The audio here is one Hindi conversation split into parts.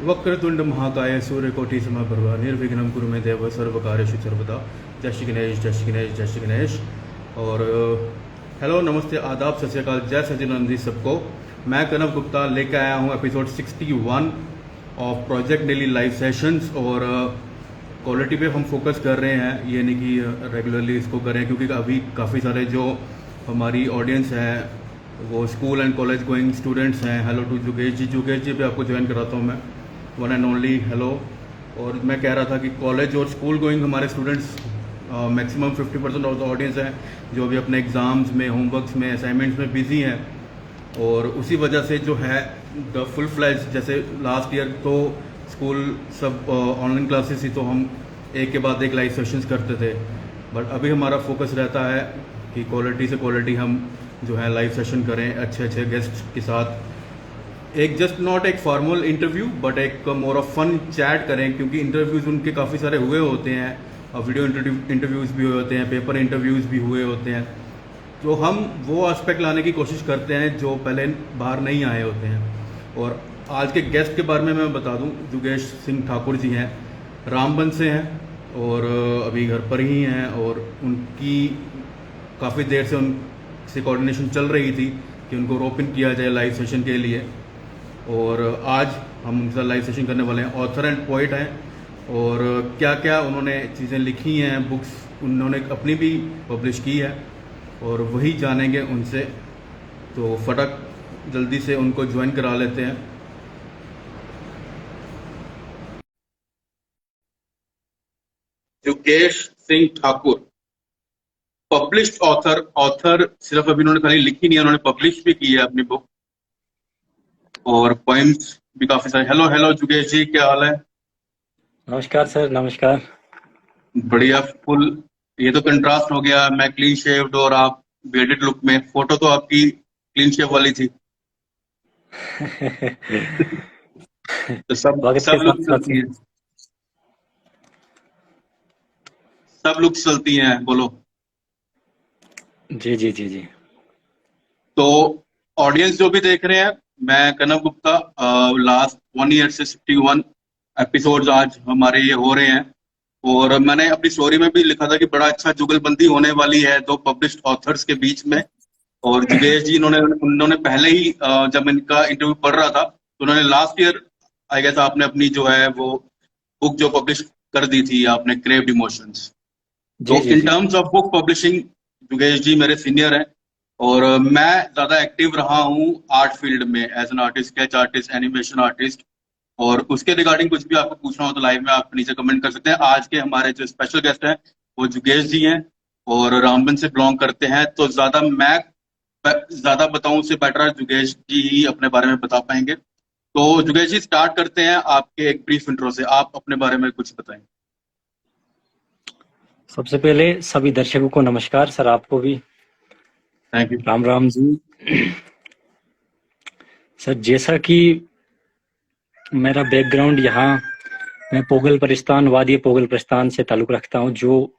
वक्रतुंड महाकाय सूर्यकोटि समप्रभा निर्विघ्नं कुरु मे देव सर्वकार्येषु सर्वदा। जय श्री गणेश, जय श्री गणेश, जय श्री गणेश। और हेलो, नमस्ते, आदाब, सत श्री अकाल, जय सचिदानंद जी सबको। मैं कनव गुप्ता लेकर आया हूँ episode 61 of project daily live sessions. और क्वालिटी पे हम फोकस कर रहे हैं, ये नहीं कि रेगुलरली इसको करें, क्योंकि अभी काफ़ी सारे जो हमारी ऑडियंस है वो school and college going students हैं। हेलो टू जुगेश जी। जुगेश जी पे आपको ज्वाइन कराता हूँ मैं, वन एंड ओनली हेलो। और मैं कह रहा था कि कॉलेज और स्कूल गोइंग हमारे students maximum 50% of the audience हैं जो भी अपने एग्ज़ाम्स में, होमवर्क्स में, असाइनमेंट्स में बिजी हैं। और उसी वजह से जो है द फुल फ्लैज, जैसे लास्ट ईयर तो स्कूल सब ऑनलाइन क्लासेस ही, तो हम एक के बाद एक लाइव सेशंस करते थे। बट अभी हमारा फोकस रहता है कि क्वालिटी से क्वालिटी हम जो है लाइव सेशन करें अच्छे अच्छे गेस्ट के साथ। एक जस्ट नॉट एक फॉर्मल इंटरव्यू बट एक मोर ऑफ फन चैट करें, क्योंकि इंटरव्यूज़ उनके काफ़ी सारे हुए होते हैं, वीडियो इंटरव्यूज़ भी हुए होते हैं, पेपर इंटरव्यूज़ भी हुए होते हैं। तो हम वो एस्पेक्ट लाने की कोशिश करते हैं जो पहले बाहर नहीं आए होते हैं। और आज के गेस्ट के बारे में मैं बता दूं, जुगेश सिंह ठाकुर जी हैं, रामबन से हैं और अभी घर पर ही हैं। और उनकी काफ़ी देर से उनसे कोऑर्डिनेशन चल रही थी कि उनको रोपिन किया जाए लाइव सेशन के लिए। और आज हम उनके साथ लाइव सेशन करने वाले हैं। ऑथर एंड पोइट हैं और क्या क्या उन्होंने चीज़ें लिखी हैं, बुक्स उन्होंने अपनी भी पब्लिश की है, और वही जानेंगे उनसे। तो फटक जल्दी से उनको ज्वाइन करा लेते हैं। जुगेश Singh Thakur, published author. Author सिर्फ अभी उन्होंने खाली लिखी नहीं है, उन्होंने पब्लिश भी की है अपनी बुक, और पोइम्स भी काफी सारे। हेलो हेलो जुगेश जी, क्या हाल है? नमस्कार सर, नमस्कार। बढ़िया, फुल। ये तो कंट्रास्ट हो गया, मैं क्लीन शेव्ड और आप बेडेड लुक में। फोटो तो आपकी क्लीन शेव वाली थी। तो सब वक्त के सब लुक साथ साथ चलती है, सब लुक चलती हैं, बोलो। जी जी जी जी। तो ऑडियंस जो भी देख रहे हैं, मैं कनव गुप्ता, लास्ट 1 ईयर से 61 एपिसोड्स आज हमारे ये हो रहे हैं। और मैंने अपनी स्टोरी में भी लिखा था कि बड़ा अच्छा जुगलबंदी होने वाली है दो पब्लिश्ड ऑथर्स के बीच में। और जुगेश जी उन्होंने उन्होंने पहले ही जब इनका इंटरव्यू पढ़ रहा था तो उन्होंने लास्ट ईयर आई गेस आपने अपनी जो है वो बुक जो पब्लिश कर दी थी आपने, क्रेव्ड इमोशंस। जी तो जी इन जी। टर्म्स ऑफ बुक पब्लिशिंग जुगेश जी मेरे सीनियर हैं। और मैं ज्यादा एक्टिव रहा हूँ आर्ट फील्ड में, as an artist, sketch artist, animation artist. और उसके रिगार्डिंग कुछ भी आपको पूछना हो तो लाइव में आप नीचे कमेंट कर सकते हैं। आज के हमारे जो स्पेशल गेस्ट हैं वो जुगेश जी हैं और रामबन से बिलोंग करते हैं। तो मैं ज्यादा बताऊं उससे बेटर जुगेश जी ही अपने बारे में बता पाएंगे। तो जुगेश जी, स्टार्ट करते हैं आपके एक ब्रीफ इंट्रो से। आप अपने बारे में कुछ बताएं। सबसे पहले सभी दर्शकों को नमस्कार सर, आपको भी thank you. Ram Ram ji. Sir, जैसा कि मेरा बैकग्राउंड यहाँ, मैं पोगल परिस्तान, वादी पोगल परिस्तान से ताल्लुक रखता हूँ, जो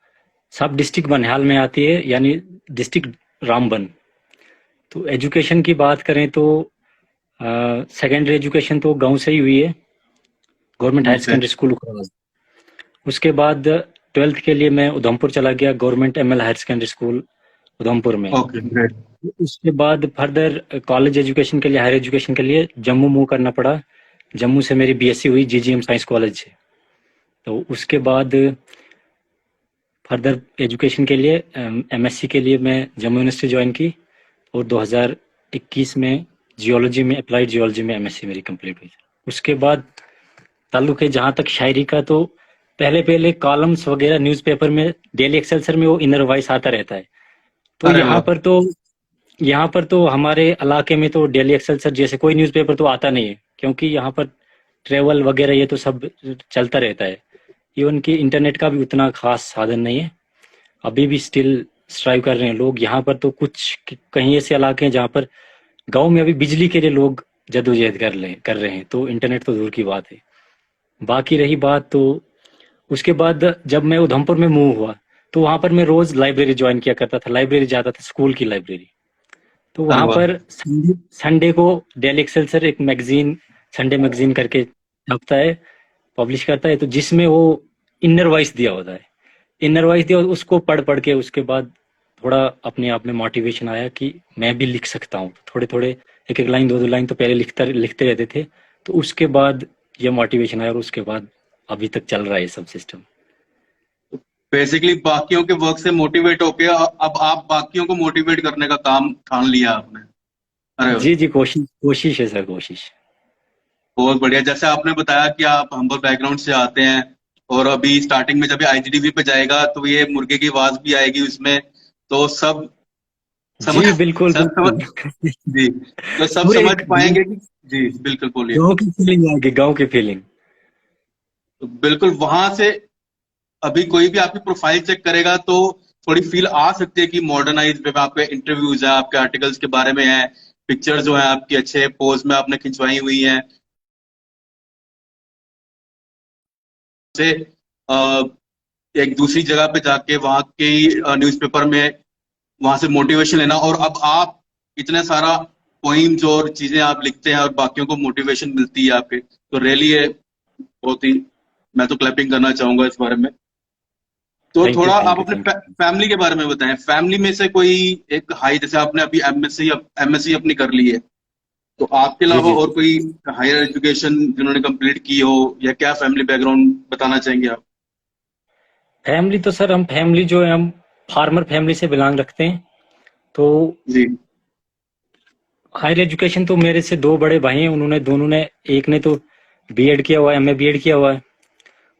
सब डिस्ट्रिक्ट बनिहाल में आती है, यानी डिस्ट्रिक्ट रामबन। तो एजुकेशन की बात करें तो सेकेंडरी एजुकेशन तो गांव से ही हुई है, government higher okay. Secondary school Ukhrabad. उसके बाद 12th के लिए मैं उधमपुर चला गया, government ML higher secondary school Udhampur में। Okay, great. उसके बाद फर्दर कॉलेज एजुकेशन के लिए, हायर एजुकेशन के लिए जम्मू मूव करना पड़ा। जम्मू से मेरी बीएससी हुई जीजीएम साइंस कॉलेज से। तो उसके बाद फर्दर एजुकेशन के लिए एमएससी के लिए मैं जम्मू यूनिवर्सिटी ज्वाइन की, और 2021 में जियोलॉजी में, अप्लाइड जियोलॉजी में एमएससी मेरी कंप्लीट हुई। उसके बाद ताल्लुक है जहाँ तक शायरी का, तो पहले पहले कॉलम्स वगैरह न्यूज़पेपर में, डेली एक्सेलसर में वो इनर वॉइस आता रहता है। तो अरे वाह। यहाँ पर तो हमारे इलाके में तो डेली एक्सेलसर जैसे कोई न्यूज़पेपर तो आता नहीं है, क्योंकि यहाँ पर ट्रेवल वगैरह ये तो सब चलता रहता है। इवन कि इंटरनेट का भी उतना खास साधन नहीं है। अभी भी स्टिल स्ट्राइव कर रहे हैं लोग। यहाँ पर तो कुछ कहीं ऐसे इलाके हैं जहाँ पर गांव में अभी बिजली के लिए लोग जद्दोजहद कर रहे हैं, तो इंटरनेट तो दूर की बात है। बाकी रही बात, तो उसके बाद जब मैं उधमपुर में मूव हुआ, तो वहां पर मैं रोज लाइब्रेरी ज्वाइन किया करता था, लाइब्रेरी जाता था, स्कूल की लाइब्रेरी। तो अरे वहां वाह। पर संडे को डेली एक्सेलसर एक मैगजीन, संडे मैगजीन करके छपता है, पब्लिश करता है, तो जिसमें वो इनर वॉइस दिया होता है, इनर वॉइस दिया, उसको पढ़ पढ़ के उसके बाद थोड़ा अपने आप में मोटिवेशन आया कि मैं भी लिख सकता हूँ। थोड़े थोड़े एक एक लाइन, दो दो लाइन तो पहले लिखते रहते थे, तो उसके बाद ये मोटिवेशन आया, और उसके बाद अभी तक चल रहा है ये सब सिस्टम। बेसिकली बाकियों के वर्क से मोटिवेट होके अब आप बाकियों को मोटिवेट करने का काम ठान लिया आपने। अरे वाह, जी जी, कोशिश कोशिश है सर, कोशिश। बहुत बढ़िया। जैसे आपने बताया कि आप हम्बल बैकग्राउंड से आते हैं, और अभी स्टार्टिंग में जब आईजीडीवी पे जाएगा तो ये मुर्गे की आवाज भी आएगी उसमें, तो सब समझ जी बिल्कुल सब समझ बिल्कुल। जी, तो सब पूरे समझ एक पाएंगे कि जी बिल्कुल बोलिए। गांव की फीलिंग आएगी, गांव की फीलिंग। तो बिल्कुल वहां से अभी कोई भी आपकी प्रोफाइल चेक करेगा तो थोड़ी फील आ सकती है कि मॉडर्नाइज वेब, आपके इंटरव्यूज है, आपके आर्टिकल्स के बारे में है, पिक्चर जो है आपकी अच्छे पोज में आपने खिंचवाई हुई है। से अ, एक दूसरी जगह पे जाके वहां के न्यूज़पेपर में वहां से मोटिवेशन लेना, और अब आप इतने सारा पोइम्स और चीजें आप लिखते हैं और बाकियों को मोटिवेशन मिलती है आपके, तो रियली ये बहुत ही, मैं तो क्लैपिंग करना चाहूंगा इस बारे में। तो थैंक यू थोड़ा आप थैंक यू अपने थैंक यू। फैमिली के बारे में बताएं। फैमिली में से कोई एक हाई, जैसे आपने अभी एमएससी अपनी कर ली है, तो आपके जी अलावा जी और जी। कोई हायर एजुकेशन जिन्होंने कंप्लीट की हो, या क्या फैमिली बैकग्राउंड बताना चाहेंगे आप? फैमिली तो सर, हम फैमिली जो है, हम फार्मर फैमिली से बिलोंग रखते हैं। तो जी। हायर एजुकेशन तो मेरे से दो बड़े भाई हैं, उन्होंने दोनों ने, एक ने तो बीएड किया हुआ है, एमए बीएड किया हुआ है।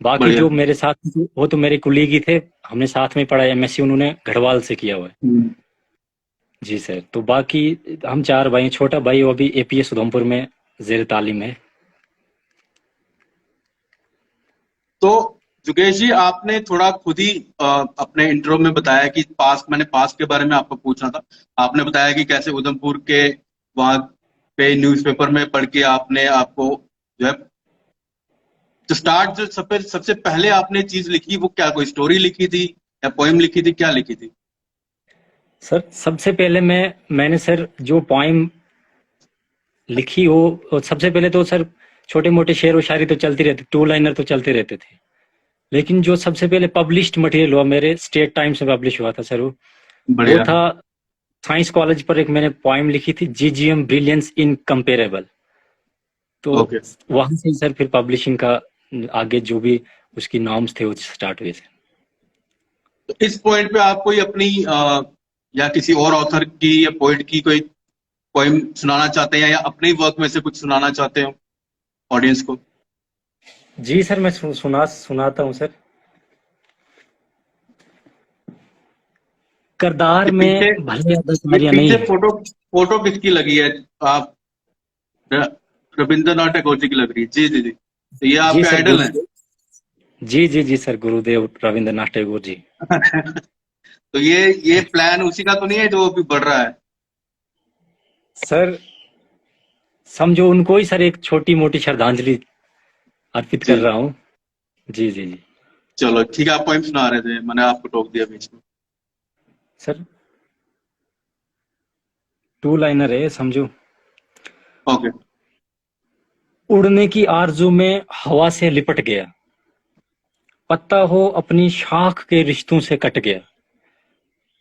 बाकी बढ़िया। जो मेरे साथ वो तो मेरे कुलीग ही थे, हमने साथ में पढ़ा है। एमएससी उन्होंने गढ़वाल से किया हुआ है। हम्म। जी सर। तो बाकी हम चार भाई हैं। छोटा भाई वो अभी एपीएस उधमपुर में जेर तालीम है। तो जुगेश जी, आपने थोड़ा खुद ही अपने इंट्रो में बताया कि पास्ट, मैंने पास्ट के बारे में आपको पूछना था। आपने बताया कि कैसे उधमपुर के वहां पे न्यूज़पेपर में पढ़ के आपने आपको जो है, तो स्टार्ट जो सबसे सबसे पहले आपने चीज लिखी वो क्या, कोई स्टोरी लिखी थी या पोएम लिखी थी, क्या लिखी थी? सर सबसे पहले मैंने सर जो पोइम लिखी हो, और सबसे पहले तो सर छोटे मोटे शेर व शायरी तो चलती रहती, टू लाइनर तो चलते रहते थे। लेकिन जो सबसे पहले पब्लिश्ड मटेरियल हुआ, मेरे स्टेट टाइम्स में पब्लिश हुआ था सर, वो बढ़िया। था साइंस कॉलेज पर। एक मैंने पोइम लिखी थी, जीजीएम ब्रिलियंस इनकम्पेरेबल। तो ओके। वहां से सर फिर पब्लिशिंग का आगे जो भी उसकी नॉर्म्स थे वो स्टार्ट हुए सर। तो इस पॉइंट पे आप कोई अपनी या किसी और ऑथर की या पोइट की कोई पोइम सुनाना चाहते हैं, या अपने वर्क में से कुछ सुनाना चाहते हो ऑडियंस को? जी सर, मैं सुनाता हूँ सर। करदार ये पीछे में भले ये अदाकारियां नहीं पीछे है। फोटो फोटो किसकी लगी है? आप र- रविंद्रनाथ टैगोर जी की लग रही है। जी जी जी, तो ये जी आपके सर, आइडल हैं? गुरुदेव। जी जी जी सर, गुरुदेव रविंद्रनाथ टैगोर जी। तो ये प्लान उसी का तो नहीं है जो अभी बढ़ रहा है? सर समझो उनको ही सर एक छोटी मोटी श्रद्धांजलि अर्पित कर जी। रहा हूँ। जी जी जी। चलो ठीक है, आप पोइम सुना रहे थे, मैंने आपको टोक दिया बीच में। सर टू लाइनर है, समझो। ओके। उड़ने की आरजू में हवा से लिपट गया, पत्ता हो अपनी शाख के रिश्तों से कट गया।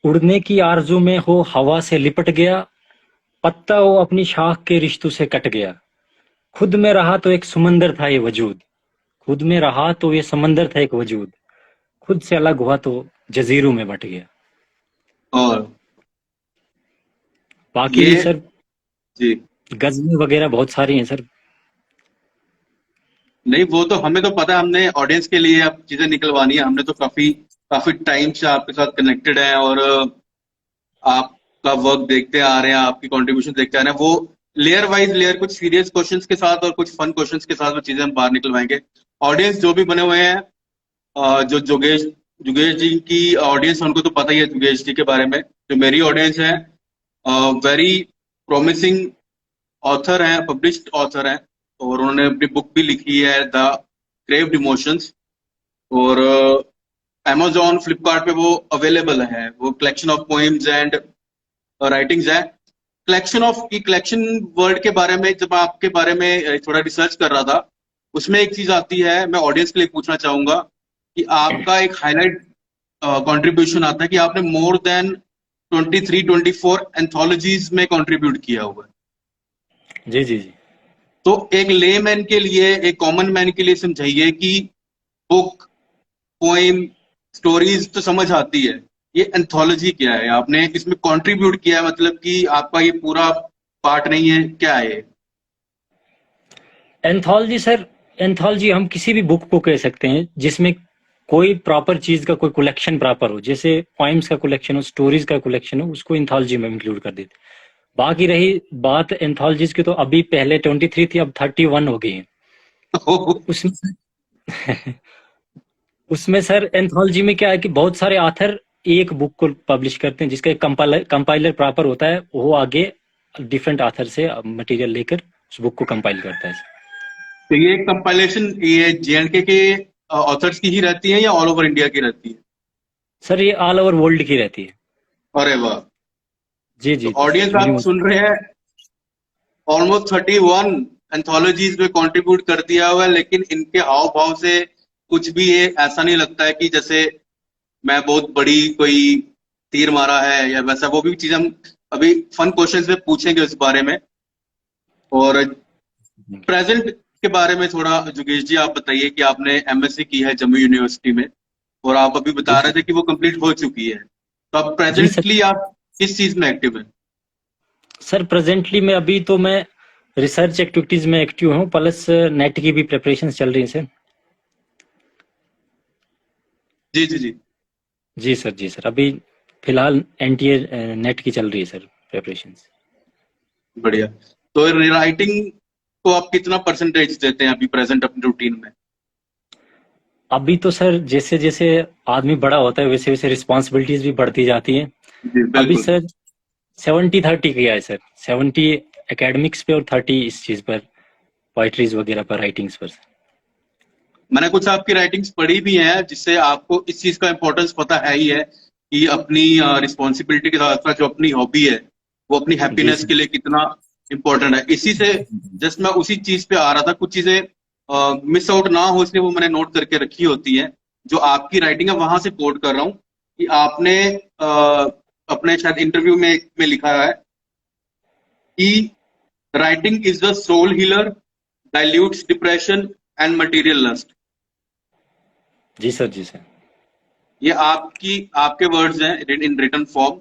उड़ने की आरजू में हो हवा से लिपट गया, पत्ता हो अपनी शाख के रिश्तों से कट गया। खुद में रहा तो एक समंदर था ये वजूद, खुद में रहा तो ये समंदर था एक वजूद, खुद से अलग हुआ तो जजीरों में बट गया। और बाकी भी ये सर जी, गजलें वगैरह बहुत सारी हैं सर। नहीं वो तो हमें तो पता है, हमने ऑडियंस के लिए अब चीजें निकलवानी है, हमने तो काफी काफी टाइम से आपके साथ कनेक्टेड है, और आपका वर्क देखते आ रहे हैं, आपकी कंट्रीब्यूशन देखते आ रहे हैं। वो लेयर वाइज लेयर, कुछ सीरियस क्वेश्चंस के साथ और कुछ फन क्वेश्चंस के साथ वो चीजें हम बाहर निकलवाएंगे। ऑडियंस जो भी बने हुए हैं, जो जोगेश जुगेश जी की ऑडियंस है, उनको तो पता ही है जुगेश जी के बारे में। जो मेरी ऑडियंस है, वेरी प्रोमिसिंग ऑथर हैं, पब्लिश्ड ऑथर हैं, और उन्होंने अपनी बुक भी लिखी है, द क्रेव्ड इमोशंस, और अमेजोन फ्लिपकार्ट पे वो अवेलेबल है। वो collection of poems and writings है। कलेक्शन ऑफ की कलेक्शन वर्ड के बारे में जब आपके बारे में थोड़ा रिसर्च कर रहा था, उसमें एक चीज आती है, मैं ऑडियंस के लिए पूछना चाहूंगा कि आपका एक हाईलाइट कंट्रीब्यूशन आता है कि आपने मोर देन 23-24 एंथोलॉजीज में कंट्रीब्यूट किया हुआ है। जी जी जी। तो एक लेमैन के लिए, एक कॉमन मैन के लिए समझाइए कि बुक, पोएम, स्टोरीज तो समझ आती है, ये एंथोलॉजी क्या है, आपने इसमें कंट्रीब्यूट किया है, मतलब कि आपका ये पूरा पार्ट नहीं है, क्या है ये? एंथोलॉजी सर, एंथोलॉजी हम किसी भी बुक को कह सकते हैं जिसमें कोई प्रॉपर चीज का कोई कलेक्शन प्रॉपर हो, जैसे पोइम्स का कलेक्शन हो, स्टोरीज का कलेक्शन हो, उसको एंथोलॉजी में इंक्लूड कर देते। बाकी रही बात एंथोलॉजीज की, तो अभी पहले 23 थी, अब 31 हो गई है। उसमें उसमें सर एंथोलॉजी में क्या है कि बहुत सारे ऑथर एक बुक को पब्लिश करते हैं, जिसका एक कंपाइलर प्रॉपर होता है, वो आगे डिफरेंट ऑथर से मटेरियल लेकर उस बुक को कंपाइल करता है। तो ये कंपाइलेशन ये जेएंडके के ऑथर्स की ही रहती है या ऑल ओवर इंडिया की रहती है? सर ये ऑल ओवर वर्ल्ड की रहती है। अरे वाह! जी तो जी जी ऑडियंस आप यूनिवर्स। सुन रहे हैं, ऑलमोस्ट 31 एंथोलॉजीज में कंट्रीब्यूट कर दिया हुआ है, लेकिन इनके हाव भाव से कुछ भी ये ऐसा नहीं लगता है कि जैसे मैं बहुत बड़ी कोई तीर मारा है या वैसा। वो भी चीज हम अभी फन क्वेश्चंस में पूछेंगे उस बारे में। और प्रेजेंट के बारे में थोड़ा जुगेश जी आप बताइए कि आपने एमएससी की है जम्मू यूनिवर्सिटी में, और आप अभी जी बता रहे थे कि वो कंप्लीट हो चुकी है, तो अब जी सर। प्रेजेंटली आप किस चीज में एक्टिव है? सर प्रेजेंटली में अभी तो मैं रिसर्च एक्टिविटीज में एक्टिव हूँ, प्लस नेट की भी प्रिपरेशन चल रही है सर। जी जी जी। जी सर, जी सर, अभी फिलहाल एनटीए नेट की चल रही है सर प्रिपरेशन। बढ़िया। तो राइटिंग को आप कितना परसेंटेज देते हैं अभी प्रेजेंट अपने रूटीन में? अभी तो सर जैसे जैसे आदमी बड़ा होता है वैसे वैसे रिस्पॉन्सिबिलिटीज भी बढ़ती जाती हैं। जी अभी बिल्कुल। सर 70-30 किया है सर, 70 एकेडमिक्स पे और 30 इस चीज पर, पोइट्रीज वगैरह पर, राइटिंग्स पर। मैंने कुछ आपकी राइटिंग्स पढ़ी भी हैं, जिससे आपको इस चीज का इम्पोर्टेंस पता है ही है कि अपनी रिस्पॉन्सिबिलिटी के साथ साथ जो अपनी हॉबी है वो अपनी जी हैप्पीनेस सर। के लिए कितना इम्पोर्टेंट है। इसी से जस्ट मैं उसी चीज पे आ रहा था, कुछ चीजें मिस आउट ना हो इसलिए वो मैंने नोट करके रखी होती हैं, जो आपकी राइटिंग है वहां से कोट कर रहा हूँ कि आपने अपने शायद इंटरव्यू में लिखा है कि writing is the soul healer, dilutes depression and material lust. जी सर। जी सर। ये आपके वर्ड्स हैं इन रिटन फॉर्म।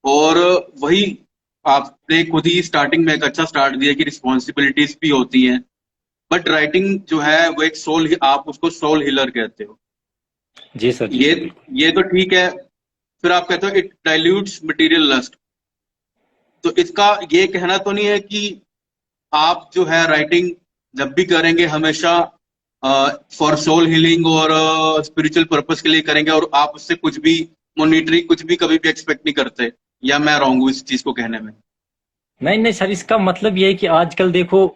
और वही आपने खुद ही स्टार्टिंग में एक अच्छा स्टार्ट दिया कि रिस्पॉन्सिबिलिटीज भी होती हैं, बट राइटिंग जो है वो एक सोल, आप उसको सोल हीलर कहते हो। जी सर। जी ये सर बिल्कुल। ये तो ठीक है। फिर आप कहते हो इट डाइल्यूट्स मटेरियल लस्ट। तो इसका ये कहना तो नहीं है कि आप जो है राइटिंग जब भी करेंगे हमेशा फॉर सोल हीलिंग और स्पिरिचुअल पर्पस के लिए करेंगे, और आप उससे कुछ भी मोनिटरी कुछ भी कभी भी एक्सपेक्ट नहीं करते, या मैं रॉन्ग हूँ इस चीज को कहने में? नहीं नहीं सर, इसका मतलब ये है कि आजकल देखो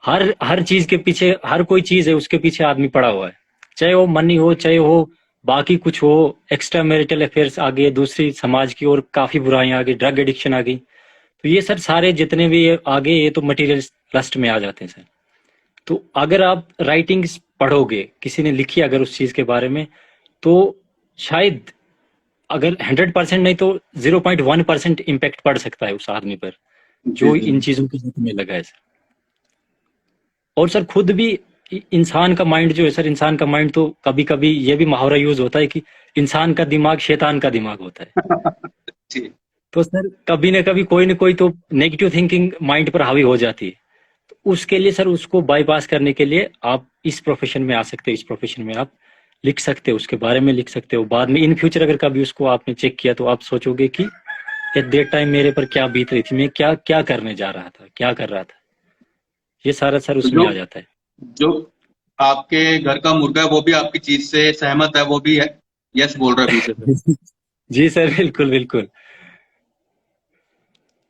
हर हर चीज के पीछे, हर कोई चीज है उसके पीछे आदमी पड़ा हुआ है, चाहे वो मनी हो, चाहे हो बाकी कुछ हो, एक्स्ट्रा मैरिटल अफेयर्स आ गए, दूसरी समाज की और काफी बुराइयां आ गई, ड्रग एडिक्शन आ गई। तो ये सर सारे जितने भी ये आगे, ये तो मटेरियल लस्ट में आ जाते हैं सर। तो अगर आप राइटिंग्स पढ़ोगे, किसी ने लिखी अगर उस चीज के बारे में, तो शायद अगर 100% नहीं तो 0.1% इम्पैक्ट पड़ सकता है उस आदमी पर जी जो जी इन चीजों की जिद में लगा है सर। और सर खुद भी इंसान का माइंड जो है सर, इंसान का माइंड तो कभी कभी ये भी मुहावरा यूज होता है कि इंसान का दिमाग शैतान का दिमाग होता है। जी। तो सर कभी ना कभी कोई ना कोई तो नेगेटिव थिंकिंग माइंड पर हावी हो जाती है। तो उसके लिए सर, उसको बाईपास करने के लिए आप इस प्रोफेशन में आ सकते हो, इस प्रोफेशन में आप लिख सकते हो, उसके बारे में लिख सकते हो। बाद में इन फ्यूचर अगर कभी उसको आपने चेक किया तो आप सोचोगे कि एट दैट टाइम मेरे पर क्या बीत रही थी, मैं क्या क्या करने जा रहा था, क्या कर रहा था। ये सारा सर तो उसमें आ जाता है। जो आपके घर का मुर्गा है वो भी आपकी चीज से सहमत है, वो भी है, यस बोल रहा है पीछे से। जी सर बिल्कुल बिल्कुल।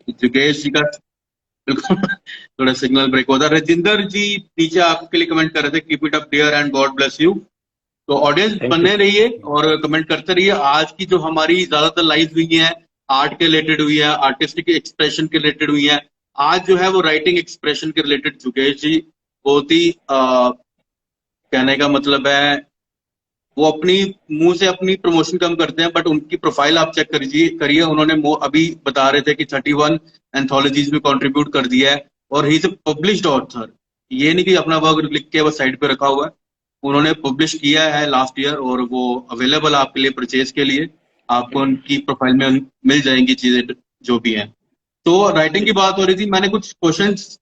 जुगेश जी का बिल्कुल थोड़ा सिग्नल ब्रेक होता है। राजिंदर जी नीचे आपके लिए कमेंट कर रहे थे, keep it up dear and god bless you. तो ऑडियंस थैंक यू। बने रहिए और कमेंट करते रहिए। आज की जो हमारी ज्यादातर लाइव हुई है आर्ट के रिलेटेड हुई है, आर्टिस्टिक एक्सप्रेशन के रिलेटेड हुई है। आज जो है वो राइटिंग एक्सप्रेशन के रिलेटेड जुगेश जी बहुत ही कहने का मतलब है वो अपनी मुंह से अपनी प्रमोशन कम करते हैं, बट उनकी प्रोफाइल आप चेक करिए, उन्होंने अभी बता रहे थे कि 31 एंथोलॉजीज में कंट्रीब्यूट कर दिया है, और he is a published author. ये नहीं कि अपना वर्क लिख के बस साइड पे रखा हुआ है, उन्होंने पब्लिश किया है लास्ट ईयर, और वो अवेलेबल आपके लिए परचेज के लिए, आपको उनकी प्रोफाइल में मिल जाएंगी चीजें जो भी हैं। तो राइटिंग की बात हो रही थी, मैंने कुछ क्वेश्चंस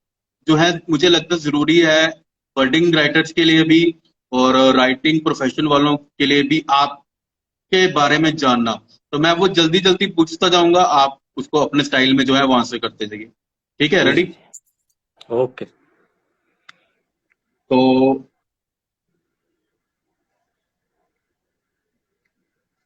जो है मुझे लगता है जरूरी है बर्डिंग राइटर्स के लिए भी और राइटिंग प्रोफेशन वालों के लिए भी आपके बारे में जानना, तो मैं वो जल्दी जल्दी पूछता जाऊंगा, आप उसको अपने स्टाइल में जो है वो आंसर करते जाइए। ठीक है, जी रेडी? जी। ओके। तो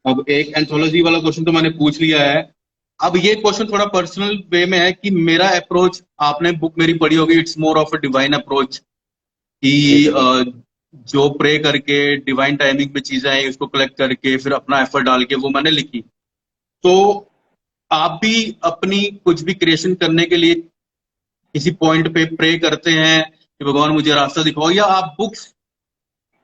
अब एक एंथोलॉजी वाला क्वेश्चन तो मैंने पूछ लिया है। अब ये क्वेश्चन थोड़ा पर्सनल वे में है कि मेरा अप्रोच, आपने बुक मेरी पढ़ी होगी, it's more of a divine approach, कि जी जी जो प्रे करके डिवाइन टाइमिंग में चीजें आई उसको कलेक्ट करके फिर अपना एफर्ट डाल के वो मैंने लिखी। तो आप भी अपनी कुछ भी क्रिएशन करने के लिए किसी पॉइंट पे प्रे करते हैं कि भगवान मुझे रास्ता दिखाओ, या आप बुक्स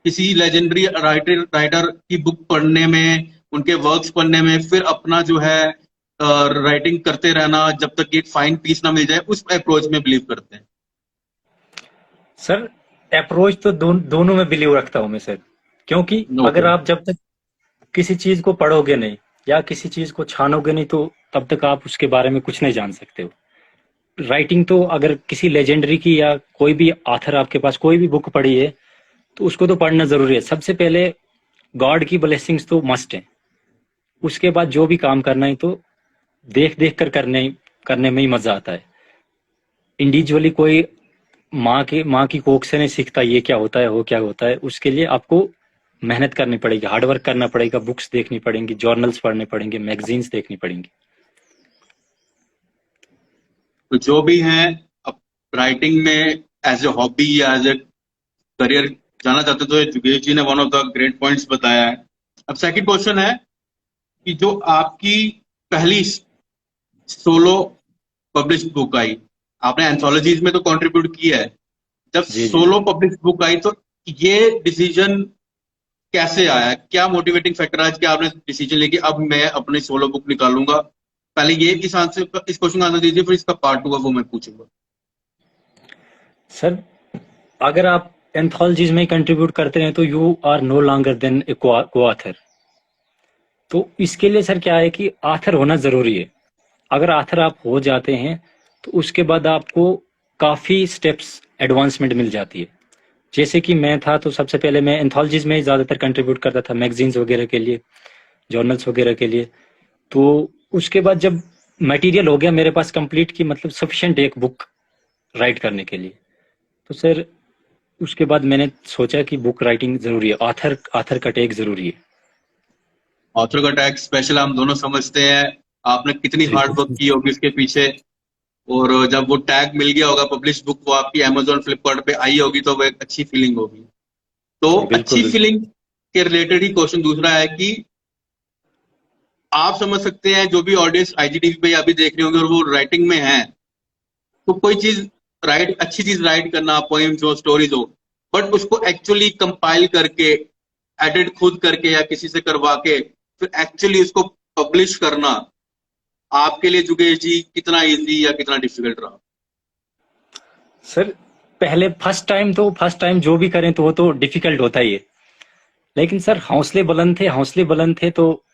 किसी लेजेंडरी राइटर की बुक पढ़ने में, उनके वर्क्स पढ़ने में, फिर अपना जो है राइटिंग करते रहना जब तक एक फाइन पीस ना मिल जाए, उस अप्रोच में बिलीव करते हैं? सर, अप्रोच तो दोनों में बिलीव रखता हूँ मैं सर। क्योंकि ओके। अगर आप जब तक किसी चीज को पढ़ोगे नहीं या किसी चीज को छानोगे नहीं तो तब तक आप उसके बारे में कुछ नहीं जान सकते हो। राइटिंग तो अगर किसी लेजेंडरी की या कोई भी आथर आपके पास कोई भी बुक पढ़ी है तो उसको तो पढ़ना जरूरी है। सबसे पहले गॉड की ब्लेसिंग्स तो मस्ट है। उसके बाद जो भी काम करना है तो देख देख कर करने में ही मजा आता है। इंडिविजुअली कोई माँ की कोख से नहीं सीखता ये क्या होता है वो क्या होता है। उसके लिए आपको मेहनत करनी पड़ेगी, हार्डवर्क करना पड़ेगा, बुक्स देखनी पड़ेंगी, जर्नल्स पढ़ने पड़ेंगे, मैगजीन्स देखनी पड़ेंगी। तो जो भी हैं, अब राइटिंग में एज ए हॉबी या एज ए करियर जाना चाहते, तो जुगेश जी ने one of the great points बताया है। अब सेकंड क्वेश्चन है कि जो आपकी पहली सोलो पब्लिश बुक आई, आपने एंथोलॉजीज में तो कंट्रीब्यूट किया है, जब जी जी जी। सोलो पब्लिश बुक आई तो ये डिसीजन कैसे आया? क्या मोटिवेटिंग फैक्टर आज कि आपने डिसीजन लिया कि अब मैं अपनी सोलो बुक निकालूंगा? पहले ये इस आंसर, इस क्वेश्चन का आंसर दीजिए, फिर इसका पार्ट 2 है वो मैं पूछूंगा। सर, अगर आप एंथोलॉजीज में कंट्रीब्यूट करते हैं तो you are no longer than a coauthor. तो इसके लिए सर क्या है कि आथर होना जरूरी है। अगर आथर आप हो जाते हैं तो उसके बाद आपको काफी स्टेप्स एडवांसमेंट मिल जाती है। जैसे कि मैं था तो सबसे पहले मैं एंथोलॉजीज में ज्यादातर कंट्रीब्यूट करता था, मैगजीन्स वगैरह के लिए, जर्नल्स वगैरह के लिए। तो उसके बाद जब मटेरियल हो गया मेरे पास कंप्लीट की मतलब सफिशिएंट एक बुक राइट करने के लिए, तो सर उसके बाद मैंने सोचा कि बुक राइटिंग जरूरी है, ऑथर ऑथर का टैग जरूरी है। ऑथर का टैग स्पेशल हम दोनों समझते हैं, आपने कितनी जी हार्ड वर्क की होगी इसके पीछे, और जब वो टैग मिल गया होगा, पब्लिश बुक वो आपकी अमेजोन फ्लिपकार्ट पे आई होगी, तो वो एक अच्छी फीलिंग होगी। तो बिल्कुल अच्छी बिल्कुल। फीलिंग के रिलेटेड ही क्वेश्चन दूसरा है कि आप समझ सकते हैं, जो भी ऑडियंस आईजीटीवी पे अभी देख रहे होंगे और वो राइटिंग में है, तो कोई चीज राइट, अच्छी चीज राइट करना, पोइम्स हो, स्टोरीज हो, बट उसको एक्चुअली कंपाइल करके, एडिट खुद करके या किसी से करवा के फिर एक्चुअली उसको पब्लिश करना, आपके लिए जुगेश जी कितना इजी या कितना डिफिकल्ट रहा? सर, पहले फर्स्ट टाइम जो भी करें तो वो तो डिफिकल्ट होता ही है। लेकिन सर हौसले बुलंद थे तो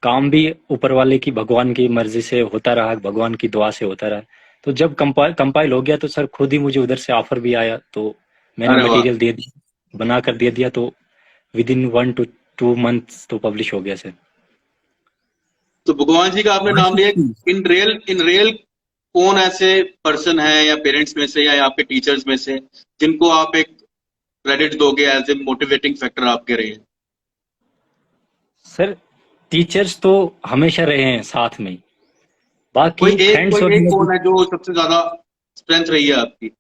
काम भी ऊपर वाले की भगवान की मर्जी से होता रहा, भगवान की दुआ से होता रहा। तो जब कंपाइल हो गया तो सर खुद ही मुझे उधर से ऑफर भी आया, तो मैंने अरे वाह! मटेरियल दे दिया, बना कर दे दिया, तो विद इन 1 to 2 months तो पब्लिश हो गया सर। तो भगवान जी का आपने नाम लिया, इन रियल कौन ऐसे पर्सन है या पेरेंट्स में से या आपके टीचर्स में से जिनको आप एक क्रेडिट दोगे एज ए मोटिवेटिंग फैक्टर आपके रहे हैं? सर, टीचर्स तो हमेशा रहे हैं साथ में ही। बाकी फ्रेंड्स कोई एक वगैरह कौन है जो सबसे ज्यादा स्ट्रेंथ रही है आपकी?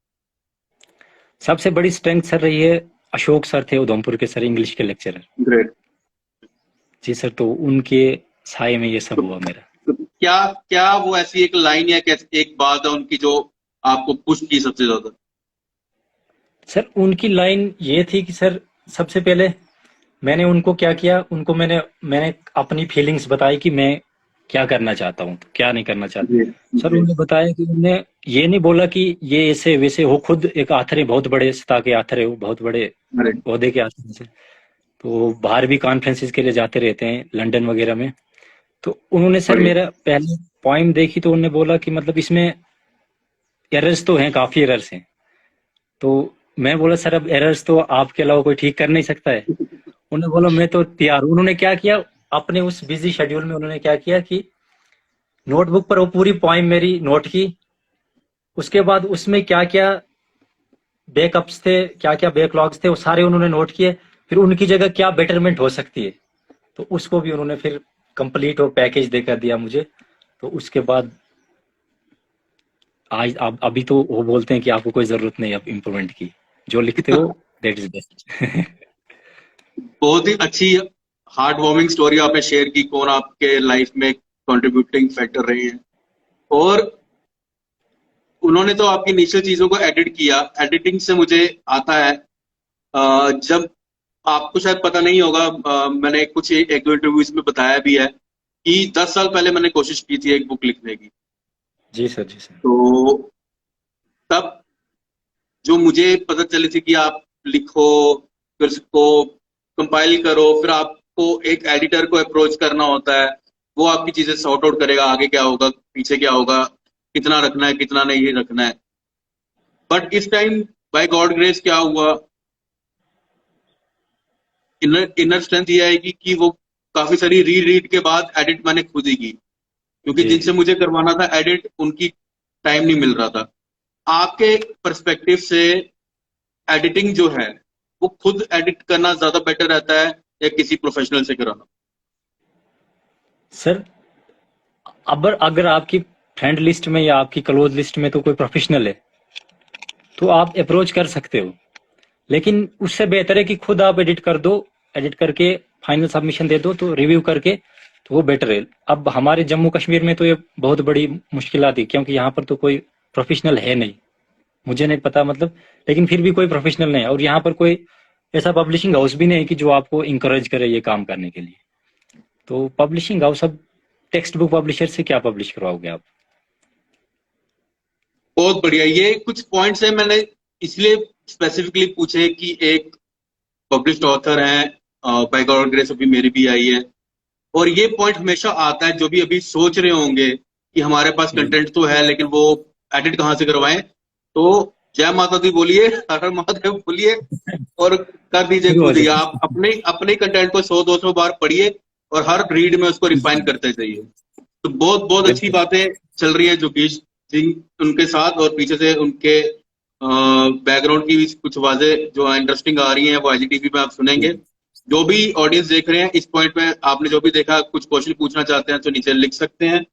सबसे बड़ी स्ट्रेंथ सर रही है, अशोक सर थे उधमपुर के सर, इंग्लिश के लेक्चरर। ग्रेट। जी सर, तो उनके साय में ये सब तो, हुआ मेरा। तो क्या क्या वो ऐसी एक लाइन या एक बात है उनकी जो आपको पुश की सबसे ज्यादा? सर, उनकी लाइन ये थी कि सर सबसे पहले मैंने उनको क्या किया, उनको मैंने अपनी फीलिंग्स बताई कि मैं क्या करना चाहता हूँ, क्या नहीं करना चाहता। जी सर जी। उन्होंने बताया कि उन्होंने ये नहीं बोला कि ये ऐसे वैसे, हो खुद एक आथर है, बहुत बड़े सतह के आथर है, वो बहुत बड़े अरे ओहदे के आथर से, तो बाहर भी कॉन्फ्रेंसिस के लिए जाते रहते हैं लंदन वगैरह में। तो उन्होंने सर बढ़िया। मेरा पहले पॉइंट देखी तो उन्होंने बोला कि मतलब इसमें एरर्स तो हैं, काफी एरर्स हैं। तो मैं बोला सर अब एरर्स तो आपके अलावा कोई ठीक कर नहीं सकता है। उन्होंने बोला मैं तो तैयार हूं। उन्होंने क्या किया, अपने उस बिजी शेड्यूल में उन्होंने क्या किया कि नोटबुक पर वो पूरी पॉइंट मेरी नोट की। उसके बाद उसमें क्या क्या बैकअप्स थे, क्या क्या बैकलॉग्स थे, वो सारे उन्होंने नोट किए। फिर उनकी जगह क्या बेटरमेंट हो सकती है, तो उसको भी उन्होंने फिर कंप्लीट वो पैकेज देकर दिया मुझे। तो उसके बाद आज अब अभी तो वो बोलते हैं कि आपको कोई जरूरत नहीं अब इम्प्रूवमेंट की, जो लिखते हो दैट इज बेस्ट। बहुत ही अच्छी हार्ट वार्मिंग स्टोरी आपने शेयर की, कौन आपके लाइफ में कंट्रीब्यूटिंग फैक्टर रहे हैं। और उन्होंने तो आपकी इनिशियल चीजों को एडिट किया। एडिटिंग से मुझे आता है, जब आपको शायद पता नहीं होगा, मैंने कुछ एक दो इंटरव्यूज में बताया भी है कि 10 साल पहले मैंने कोशिश की थी एक बुक लिखने की। जी सर, जी सर। तो तब जो मुझे पता चली थी कि आप लिखो, फिर उसको कंपाइल करो, फिर आपको एक एडिटर को अप्रोच करना होता है, वो आपकी चीजें सॉर्ट आउट करेगा, आगे क्या होगा पीछे क्या होगा, कितना रखना है कितना नहीं रखना है। बट इस टाइम बाय गॉड ग्रेस क्या हुआ, इनर स्ट्रेंथ ये आएगी कि वो काफी सारी री रीड के बाद एडिट मैंने खुद ही की, क्योंकि जी जिनसे जी। मुझे करवाना था एडिट, उनकी टाइम नहीं मिल रहा था। आपके पर्सपेक्टिव से एडिटिंग जो है वो खुद एडिट करना ज्यादा बेटर रहता है या किसी प्रोफेशनल से कराना? सर अगर अगर आपकी फ्रेंड लिस्ट में या आपकी क्लोज लिस्ट में तो कोई प्रोफेशनल है तो आप अप्रोच कर सकते हो, लेकिन उससे बेहतर है कि खुद आप एडिट कर दो, एडिट करके फाइनल सबमिशन दे दो, तो रिव्यू करके, तो वो बेटर है। अब हमारे जम्मू कश्मीर में तो ये बहुत बड़ी मुश्किल थी, क्योंकि यहाँ पर तो कोई प्रोफेशनल है नहीं, मुझे नहीं पता मतलब, लेकिन फिर भी कोई प्रोफेशनल नहीं है, और यहाँ पर कोई ऐसा पब्लिशिंग हाउस भी नहीं है कि जो आपको इंकरेज करे ये काम करने के लिए। तो पब्लिशिंग हाउस, अब टेक्स्ट बुक पब्लिशर से क्या पब्लिश करवाओगे आप? बहुत बढ़िया। ये कुछ पॉइंट्स हैं, मैंने इसलिए स्पेसिफिकली पूछे कि एक पब्लिश्ड ऑथर हैं, बाय गॉड ग्रेस अभी मेरी भी आई है, और ये पॉइंट हमेशा आता है जो भी अभी सोच रहे होंगे कि हमारे पास जी कंटेंट तो है लेकिन वो एडिट कहाँ से करवाएं। तो जय माता दी बोलिए, हर हर महादेव बोलिए, और कर दीजिए शुरू हो खुद ही। जाए। आप अपने अपने कंटेंट को 100-200 बार पढ़िए और हर रीड में उसको रिफाइन करते जाइए। तो बहुत बहुत अच्छी बिल्कुल। बातें चल रही है जोगेश सिंह उनके साथ, और पीछे से उनके बैकग्राउंड की भी कुछ आवाजें जो इंटरेस्टिंग आ रही हैं वो IGTV में आप सुनेंगे। जो भी ऑडियंस देख रहे हैं इस पॉइंट में, आपने जो भी देखा, कुछ क्वेश्चन पूछना चाहते हैं तो नीचे लिख सकते हैं।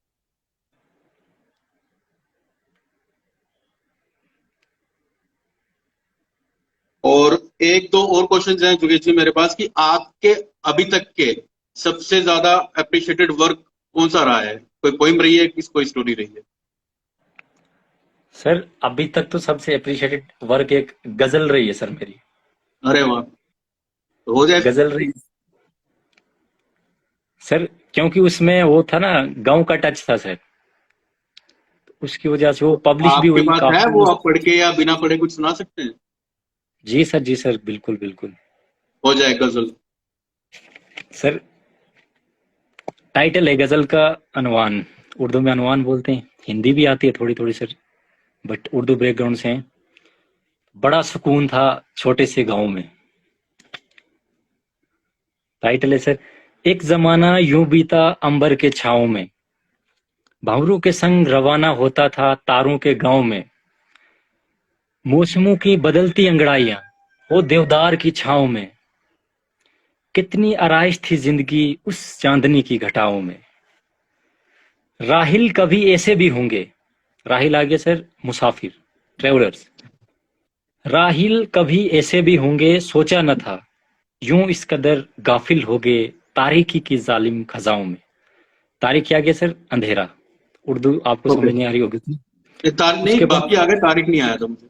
और एक दो और क्वेश्चन हैं जोगेश जी मेरे पास, कि आपके अभी तक के सबसे ज्यादा अप्रिशिएटेड वर्क कौन सा रहा है? कोई पोइम रही है, किस कोई स्टोरी रही है? सर अभी तक तो सबसे अप्रिशिएटेड वर्क एक गजल रही है सर मेरी। अरे वाह, तो हो जाए। गजल रही सर, क्योंकि उसमें वो था ना, गांव का टच था सर, उसकी वजह से वो पब्लिश भी आपके हुई पास है वो, काफी। आप पढ़ के या बिना पढ़े कुछ सुना सकते हैं? जी सर, बिल्कुल बिल्कुल। हो जाए गजल। सर टाइटल है गजल का अनवान, उर्दू में अनवान बोलते हैं, हिंदी भी आती है थोड़ी थोड़ी सर, बट उर्दू बैकग्राउंड से हैं। बड़ा सुकून था छोटे से गांव में, टाइटल है सर। एक जमाना यूं बीता अंबर के छाँव में, भंवरों के संग रवाना होता था तारों के गांव में, मौसमों की बदलती अंगड़ाइयां वो देवदार की छाँव में, कितनी आराइश थी जिंदगी उस चांदनी की घटाओं में। राहिल कभी ऐसे भी होंगे, राहिल आगे सर मुसाफिर, ट्रेवलर्स, राहिल कभी ऐसे भी होंगे सोचा न था, यूं इस कदर गाफिल हो गए तारीकी की जालिम खजाओं में। तारीकी आगे सर अंधेरा, उर्दू आपको ओके, समझ नहीं आ रही होगी। ये तारीख नहीं, उसके बाद बाकी आगे तारीख नहीं आया था मुझे।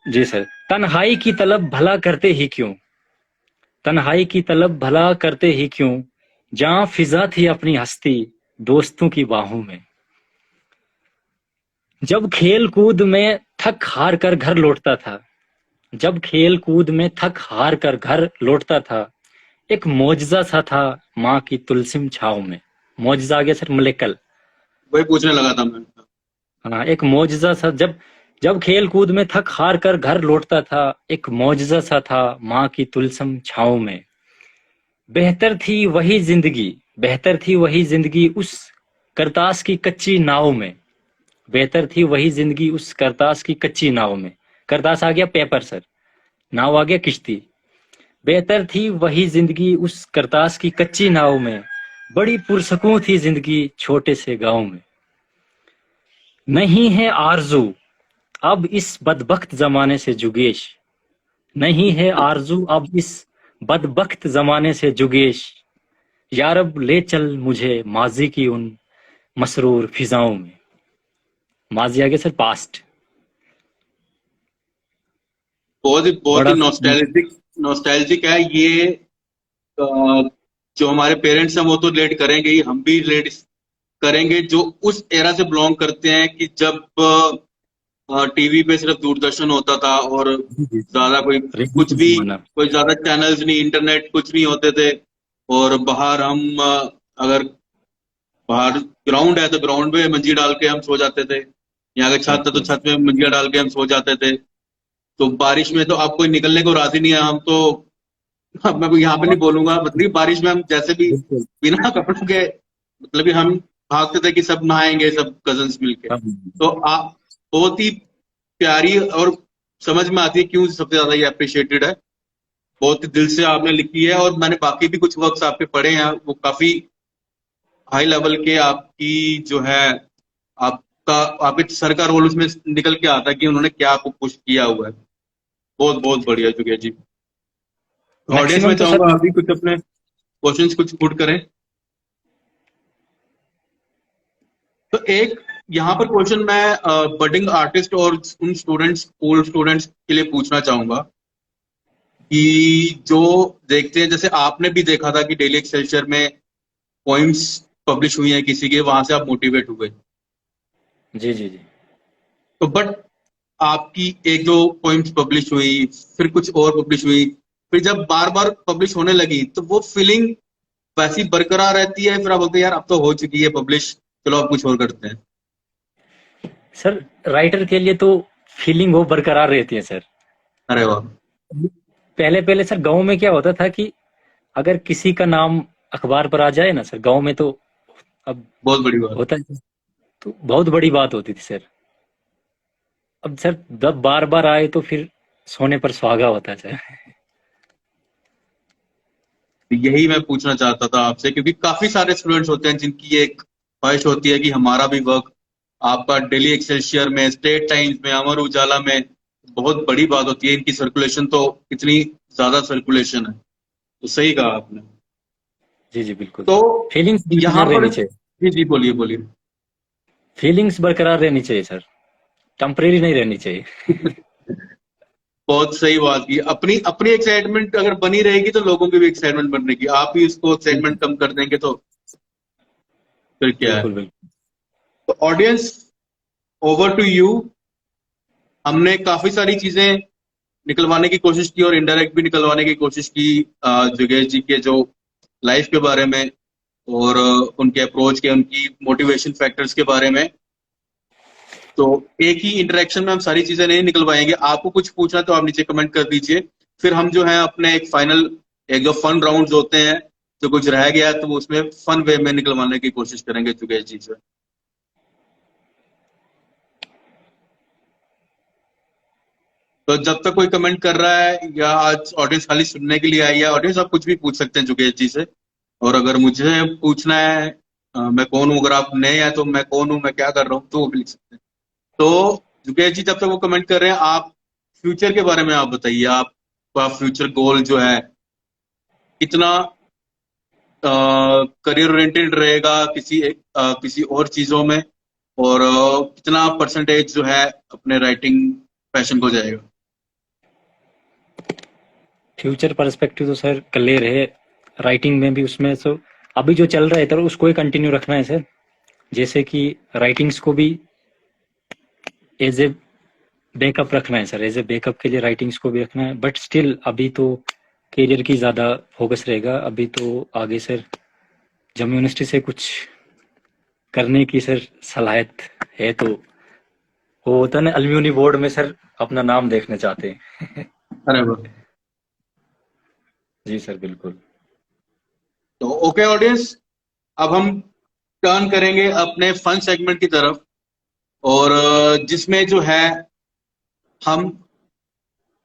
जी सर, तन्हाई की तलब भला करते ही क्यों, तन्हाई की तलब भला करते ही क्यों, जहां फिजा थी अपनी हस्ती दोस्तों की बाहों में। जब खेल कूद में थक हार कर घर लौटता था, जब खेल कूद में थक हार कर घर लौटता था, एक मौजजा सा था माँ की तुलसिम छाव में। मौजजा आ गया सर मलेकल। वही पूछने लगा था मैं। हाँ, एक मौजजा सा, जब जब खेल कूद में थक हार कर घर लौटता था, एक मौजजा सा था माँ की तुलसिम छाव में। बेहतर थी वही जिंदगी, बेहतर थी वही जिंदगी उस करतास की कच्ची नाव में। बेहतर थी वही जिंदगी उस करतास की कच्ची नाव में। करतास आ गया पेपर सर, नाव आ गया किश्ती। बेहतर थी वही जिंदगी उस करतास की कच्ची नाव में, बड़ी पुरसकून थी जिंदगी छोटे से गांव में। नहीं है आरजू अब इस बदबख्त जमाने से जुगेश, नहीं है आरजू अब इस बदबख्त जमाने से जुगेश। यारब ले चल मुझे माजी की उन मसरूर फिजाओं में। माजी आ गया सर पास्ट। बहुत ही बड़ा नॉस्टैल्जिक नॉस्टैल्जिक है ये। अ, जो हमारे पेरेंट्स हैं वो तो लेट करेंगे ही, हम भी लेट करेंगे जो उस एरा से बिलोंग करते हैं कि जब टीवी पे सिर्फ दूरदर्शन होता था और ज्यादा कोई रेडियो कुछ का भी, जमाना। कोई ज्यादा चैनल्स नहीं, इंटरनेट कुछ नहीं होते थे। और बाहर हम अगर बाहर ग्राउंड है तो ग्राउंड में मंजी डाल के हम सो जाते थे, यहाँ का छत है तो बिल्कुल छत में मंजिया डाल के हम सो जाते थे। तो बारिश में तो अब कोई निकलने को राजी नहीं है, हम तो अब मैं यहाँ पे नहीं बोलूंगा, मतलब कि बारिश में हम जैसे भी बिल्कुल। बिना कपड़ों के, मतलब कि हम भागते थे कि सब नहाएंगे सब कजन्स मिलके। तो आप बहुत ही प्यारी और समझ में आती है क्यों सबसे ज्यादा ये अप्रिशिएटेड है। बहुत ही दिल से आपने लिखी है और मैंने बाकी भी कुछ वर्क्स आपके पढ़े हैं, वो काफी हाई लेवल के। आपकी जो है, आपका आपके सर का रोल उसमें निकल के आता है कि उन्होंने क्या आपको पुश किया हुआ है। बहुत बहुत बढ़िया जुगेश जी। ऑडियंस में मैक्सिमम तो चाहूंगा सर आप भी कुछ अपने क्वेश्चंस कुछ पुट करें। तो एक यहाँ पर क्वेश्चन मैं बडिंग आर्टिस्ट और उन स्टूडेंट्स, ओल्ड स्टूडेंट्स के लिए पूछना चाहूंगा कि जो देखते हैं, जैसे आपने भी देखा था कि डेली एक्सेलसियर में पोइम्स पब्लिश हुई हैं किसी के, वहां से आप मोटिवेट हुए। जी जी जी। तो बट आपकी एक दो पोइम्स पब्लिश हुई, फिर कुछ और पब्लिश हुई, फिर जब बार बार पब्लिश होने लगी तो वो फीलिंग वैसी बरकरार रहती है, फिर आप बोलते हैं यार अब तो हो चुकी है पब्लिश, चलो अब कुछ और करते हैं। सर राइटर के लिए तो फीलिंग वो बरकरार रहती है सर। अरे वाह। पहले पहले सर गांव में क्या होता था कि अगर किसी का नाम अखबार पर आ जाए ना सर गांव में, तो अब बहुत बड़ी बात। होता है तो बहुत बड़ी बात होती थी सर। अब सर जब बार बार आए तो फिर सोने पर सुहागा होता है सर। यही मैं पूछना चाहता था आपसे, क्योंकि काफी सारे स्टूडेंट्स होते हैं जिनकी एक ख्वाहिश होती है कि हमारा भी वर्क आपका डेली एक्सेलसियर में, स्टेट टाइम्स में, अमर उजाला में, बहुत बड़ी बात होती है। इनकी सर्कुलेशन तो इतनी ज्यादा सर्कुलेशन है। तो सही कहा आपने। जी जी बिल्कुल। तो फीलिंग्स यहाँ बरकरार पर रहनी चाहिए। जी जी बोलिए बोलिए। फीलिंग्स बरकरार रहनी चाहिए सर, टेम्परेरी नहीं रहनी चाहिए। बहुत सही बात की। अपनी अपनी एक्साइटमेंट अगर बनी रहेगी तो लोगों की भी एक्साइटमेंट बनेगी। आप ही उसको एक्साइटमेंट कम कर देंगे तो फिर क्या है। बिल्कुल बिल्कुल। तो ऑडियंस, ओवर टू यू। हमने काफी सारी चीजें निकलवाने की कोशिश की और इनडायरेक्ट भी निकलवाने की कोशिश की जोगेश जी के जो लाइफ के बारे में और उनके अप्रोच के, उनकी मोटिवेशन फैक्टर्स के बारे में। तो एक ही इंटरेक्शन में हम सारी चीजें नहीं निकलवाएंगे। आपको कुछ पूछना तो आप नीचे कमेंट कर दीजिए, फिर हम जो है अपने एक फाइनल, एक जो फन राउंड्स होते हैं, जो कुछ रह गया है तो वो उसमें फन वे में निकलवाने की कोशिश करेंगे जोगेश जी से। तो जब तक कोई कमेंट कर रहा है या आज ऑडियंस खाली सुनने के लिए आई है, ऑडियंस आप कुछ भी पूछ सकते हैं जोगेश जी से। और अगर मुझे पूछना है मैं कौन हूँ, अगर आप नए हैं तो मैं कौन हूँ, मैं क्या कर रहा हूँ, तो वो भी लिख सकते हैं। तो जुगेश जी जब तक वो कमेंट कर रहे हैं, आप फ्यूचर के बारे में आप बताइए। आपका फ्यूचर गोल जो है कितना करियर ओरिएंटेड रहेगा किसी और चीजों में, और कितना परसेंटेज जो है अपने राइटिंग पैशन को जाएगा। फ्यूचर पर्सपेक्टिव तो सर क्लियर है, राइटिंग में भी उसमें तो अभी जो चल रहा है तो उसको ही कंटिन्यू रखना है सर। जैसे कि राइटिंग्स को भी एज ए बैकअप रखना है सर, एज ए बैकअप के लिए राइटिंग्स को भी रखना है, बट स्टिल अभी तो करियर की ज़्यादा फोकस रहेगा। अभी तो आगे सर जम्मू यूनिवर्सिटी से कुछ करने की सर सलाहियत है, तो वो होता है ना अलम्यूनी बोर्ड में सर अपना नाम देखना चाहते हैं। अरे वाह। जी सर बिल्कुल। तो ओके ऑडियंस, अब हम टर्न करेंगे अपने फन सेगमेंट की तरफ, और जिसमें जो है हम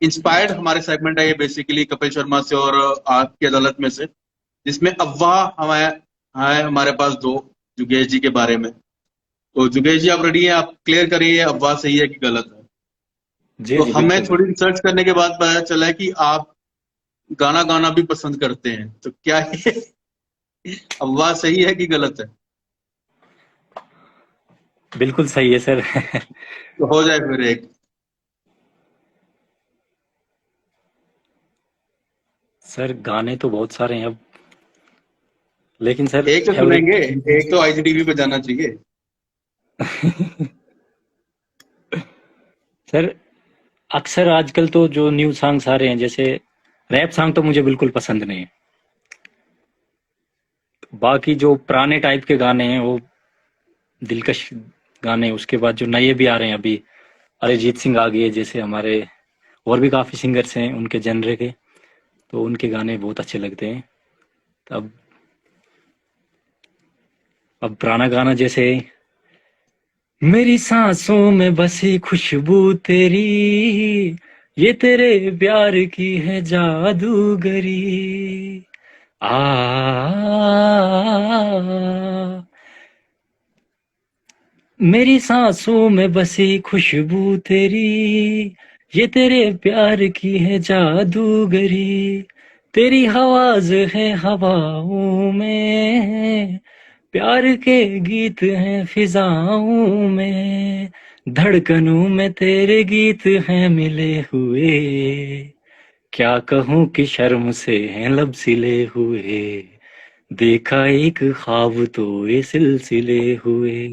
इंस्पायर्ड, हमारे सेगमेंट है ये बेसिकली कपिल शर्मा से और आपकी अदालत में से, जिसमें अफवाह हमारे पास दो जुगेश जी के बारे में। तो जुगेश जी आप रेडी हैं? आप क्लियर करिए अफवाह सही है कि गलत है। जी तो जी हमें बिल्कुल। थोड़ी रिसर्च करने के बाद पता चला है कि आप गाना गाना भी पसंद करते हैं, तो क्या ये अफवाह सही है कि गलत है? बिल्कुल सही है सर। तो हो जाए फिर एक। सर गाने तो बहुत सारे हैं अब, लेकिन सर एक तो सुनेंगे, एक तो आईजीटीवी पे जाना चाहिए। सर अक्सर आजकल तो जो न्यू सॉन्ग्स आ रहे हैं, जैसे रैप सॉन्ग तो मुझे बिल्कुल पसंद नहीं है। बाकी जो पुराने टाइप के गाने हैं वो दिलकश गाने, उसके बाद जो नए भी आ रहे हैं अभी, अरिजीत सिंह आ गए जैसे, हमारे और भी काफी सिंगर्स हैं उनके जनरे के, तो उनके गाने बहुत अच्छे लगते हैं। अब पुराना गाना जैसे मेरी सांसों में बसी खुशबू तेरी, ये तेरे प्यार की है जादूगरी, आ मेरी सांसों में बसी खुशबू तेरी, ये तेरे प्यार की है जादूगरी, तेरी आवाज है हवाओं में, प्यार के गीत हैं फिजाओं में, धड़कनों में तेरे गीत हैं मिले हुए, क्या कहूँ कि शर्म से हैं लब सिले हुए, देखा एक ख्वाब तो ये सिलसिले हुए,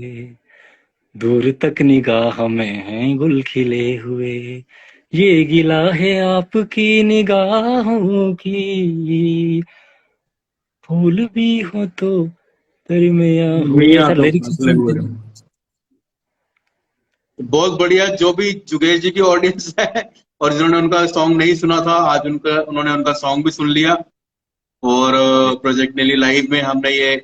दूर तक निगाह में हैं गुल खिले हुए, ये गिला है आपकी निगाहों की, फूल भी हो तो तरमिया हुए। मियां सर तो लिरिक्स फसले हुए हैं। बहुत बढ़िया। जो भी जुगेश जी की ऑडियंस है और जिन्होंने उनका सॉन्ग नहीं सुना था, आज उन्होंने उनका सॉन्ग भी सुन लिया, और प्रोजेक्ट नेली लाइव में हमने ये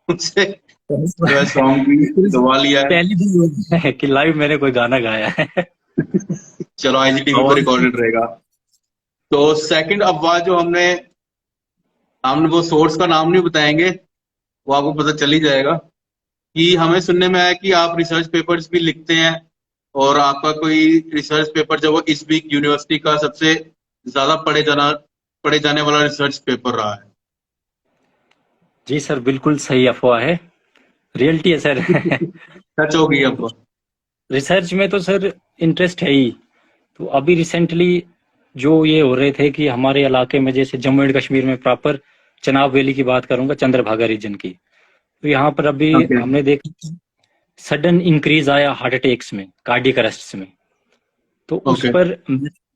उनसे जो है सॉन्ग भी गवा लिया है। पहली भी है कि लाइव मैंने कोई गाना गाया है। चलो आईजीटीवी पर रिकॉर्डेड रहेगा। तो सेकंड अफवाह जो हमने वो सोर्स का नाम नहीं बताएंगे, वो आपको पता चल ही जाएगा, कि हमें सुनने में आया कि आप रिसर्च पेपर्स भी लिखते हैं, और आपका कोई रिसर्च पेपर जो वो इस वीक यूनिवर्सिटी का सबसे ज्यादा पढ़े जाने वाला रिसर्च पेपर रहा है। जी सर बिल्कुल सही अफवाह है, रियलिटी है सर। सच हो गई अब। रिसर्च में तो सर इंटरेस्ट है ही। तो अभी रिसेंटली जो ये हो रहे थे कि हमारे इलाके में, जैसे जम्मू एंड कश्मीर में प्रॉपर चनाब वैली की बात करूंगा, चंद्रभागा रीजन की, तो यहाँ पर अभी Okay. हमने देखा सडन इंक्रीज आया हार्ट अटैक्स में, कार्डियक अरेस्ट्स में। तो उस Okay. पर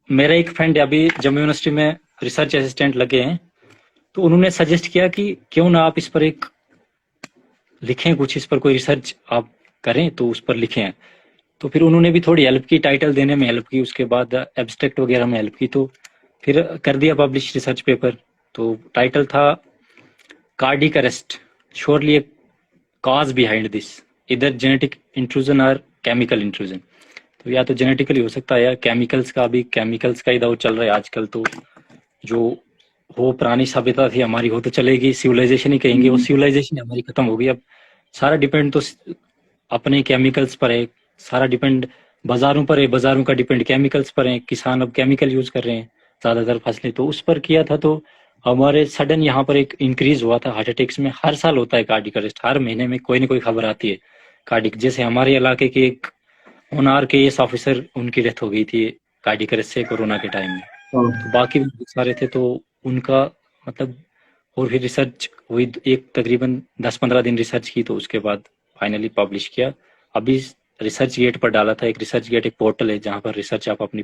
मेरा एक फ्रेंड अभी जम्मू यूनिवर्सिटी में रिसर्च असिस्टेंट लगे हैं, तो उन्होंने सजेस्ट किया कि क्यों ना आप इस पर एक लिखें, कुछ इस पर कोई रिसर्च आप करें, तो उस पर लिखें। तो फिर उन्होंने भी थोड़ी हेल्प की, टाइटल देने में हेल्प की, उसके बाद एब्स्ट्रैक्ट वगैरह में हेल्प की, तो फिर कर दिया पब्लिश रिसर्च पेपर। तो टाइटल था cardiac arrest, surely A cause behind this, इधर जेनेटिक इंट्रूजन और केमिकल इंट्रूजन। तो या तो जेनेटिकली हो सकता है या केमिकल्स का, भी केमिकल्स का ही दौर चल रहा है आजकल। तो जो हो पुरानी सभ्यता थी हमारी, हो तो चलेगी, सिविलाइजेशन ही कहेंगे, वो सिविलाइजेशन हमारी खत्म हो गई। अब सारा डिपेंड तो अपने केमिकल्स पर है, सारा डिपेंड बाजारों पर है, बाजारों का डिपेंड केमिकल्स पर है, किसान अब केमिकल यूज कर रहे हैं ज्यादातर फसलें, तो उस पर किया था। तो हमारे सडन यहाँ पर एक इंक्रीज हुआ था हार्ट अटैक्स में। हर साल होता है कार्डियक अरेस्ट, हर महीने में कोई ना कोई खबर आती है कार्डियक। जैसे हमारे इलाके के एक होनार के एस ऑफिसर, उनकी डेथ हो गई थी कार्डियक अरेस्ट से कोरोना के टाइम में। तो बाकी भी बहुत सारे थे, तो उनका मतलब और फिर रिसर्च हुई, एक तकरीबन 10-15 दिन रिसर्च की, तो उसके बाद फाइनली पब्लिश किया। अभी रिसर्च गेट पर डाला था। एक रिसर्च गेट एक पोर्टल है जहाँ पर रिसर्च आप अपनी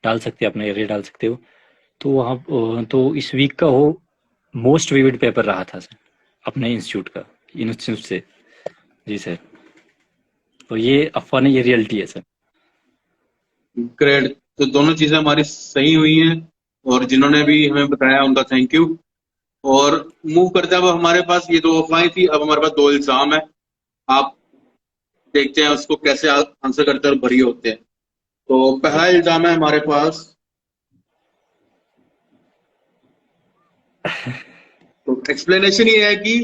डाल सकते हैं, अपने एरिया डाल सकते हो। तो वहाँ तो इस वीक का वो मोस्ट विविड पेपर रहा था सर, अपने इंस्टीट्यूट से। जी सर, तो ये अफवाह नहीं, ये रियलिटी है सर। ग्रेट। तो दोनों चीजें हमारी सही हुई हैं, और जिन्होंने भी हमें बताया उनका थैंक यू। और मूव करते हैं, अब हमारे पास ये दो अफवाहें थी, अब हमारे पास दो इल्जाम है। आप देखते हैं उसको कैसे आंसर करते हैं और भरी होते हैं। तो पहला इल्जाम है हमारे पास, तो एक्सप्लेनेशन ये है कि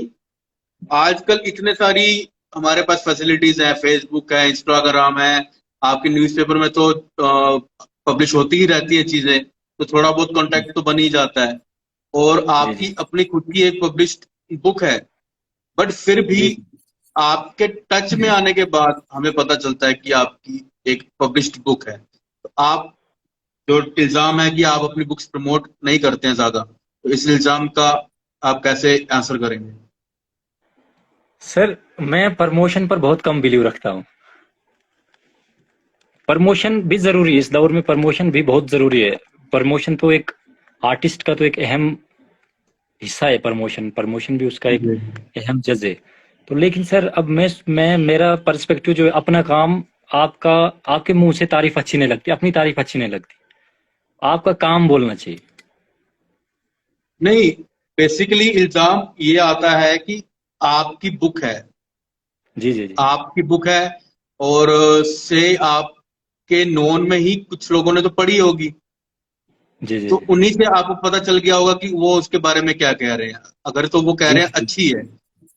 आजकल इतने सारी हमारे पास फैसिलिटीज है, फेसबुक है, इंस्टाग्राम है, आपके न्यूज़पेपर में तो पब्लिश होती ही रहती है चीजें, तो थोड़ा बहुत कांटेक्ट तो बन ही जाता है। और आपकी अपनी खुद की एक पब्लिश्ड बुक है, बट फिर भी आपके टच में आने के बाद हमें पता चलता है कि आपकी एक पब्लिश्ड बुक है। तो आप, जो इल्जाम है कि आप अपनी बुक्स प्रमोट नहीं करते हैं ज्यादा, तो इस इल्जाम का आप कैसे आंसर करेंगे? सर मैं प्रमोशन पर बहुत कम बिलीव रखता हूँ। प्रमोशन भी जरूरी है, इस दौर में प्रमोशन भी बहुत जरूरी है। प्रमोशन तो एक आर्टिस्ट का तो एक अहम हिस्सा है। प्रमोशन भी उसका एक अहम जज है। तो लेकिन सर अब मैं मेरा पर्सपेक्टिव जो है, अपना काम, आपका आपके मुंह से तारीफ अच्छी नहीं लगती, अपनी तारीफ अच्छी नहीं लगती, आपका काम बोलना चाहिए। नहीं, बेसिकली इल्जाम ये आता है कि आपकी बुक है, जी जी जी आपकी बुक है, और से आपके नोन में ही कुछ लोगों ने तो पढ़ी होगी, जी जी तो जी उन्हीं से आपको पता चल गया होगा कि वो उसके बारे में क्या कह रहे हैं। अगर तो वो कह जी रहे हैं जी अच्छी है,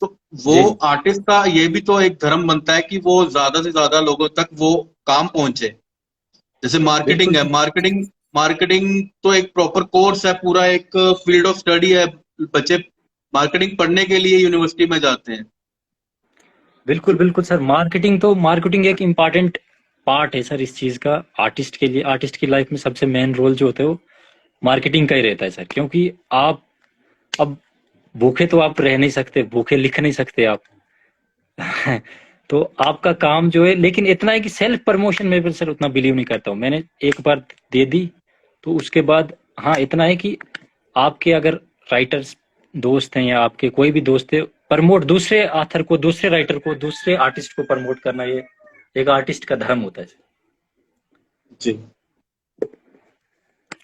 तो वो जी जी आर्टिस्ट का ये भी तो एक धर्म बनता है कि वो ज्यादा से ज्यादा लोगों तक वो काम पहुंचे। जैसे मार्केटिंग बिल्कुल है, मार्केटिंग मार्केटिंग तो एक प्रॉपर कोर्स है, पूरा एक फील्ड ऑफ स्टडी है। बच्चे मार्केटिंग पढ़ने के लिए यूनिवर्सिटी में जाते हैं। बिल्कुल बिल्कुल सर। मार्केटिंग एक इम्पॉर्टेंट पार्ट है सर इस चीज का। आर्टिस्ट के लिए, आर्टिस्ट की लाइफ में सबसे मेन रोल जो होता है वो मार्केटिंग का ही रहता है सर। क्योंकि आप अब भूखे तो आप रह नहीं सकते, भूखे लिख नहीं सकते आप। तो आपका काम जो है, लेकिन इतना है कि सेल्फ प्रमोशन में भी सर उतना बिलीव नहीं करता हूँ। मैंने एक बार दे दी तो उसके बाद, हाँ इतना है कि आपके अगर राइटर्स दोस्त हैं या आपके कोई भी दोस्त है, प्रमोट दूसरे ऑथर को, दूसरे राइटर को, दूसरे आर्टिस्ट को प्रमोट करना, ये एक आर्टिस्ट का धर्म होता है। जी।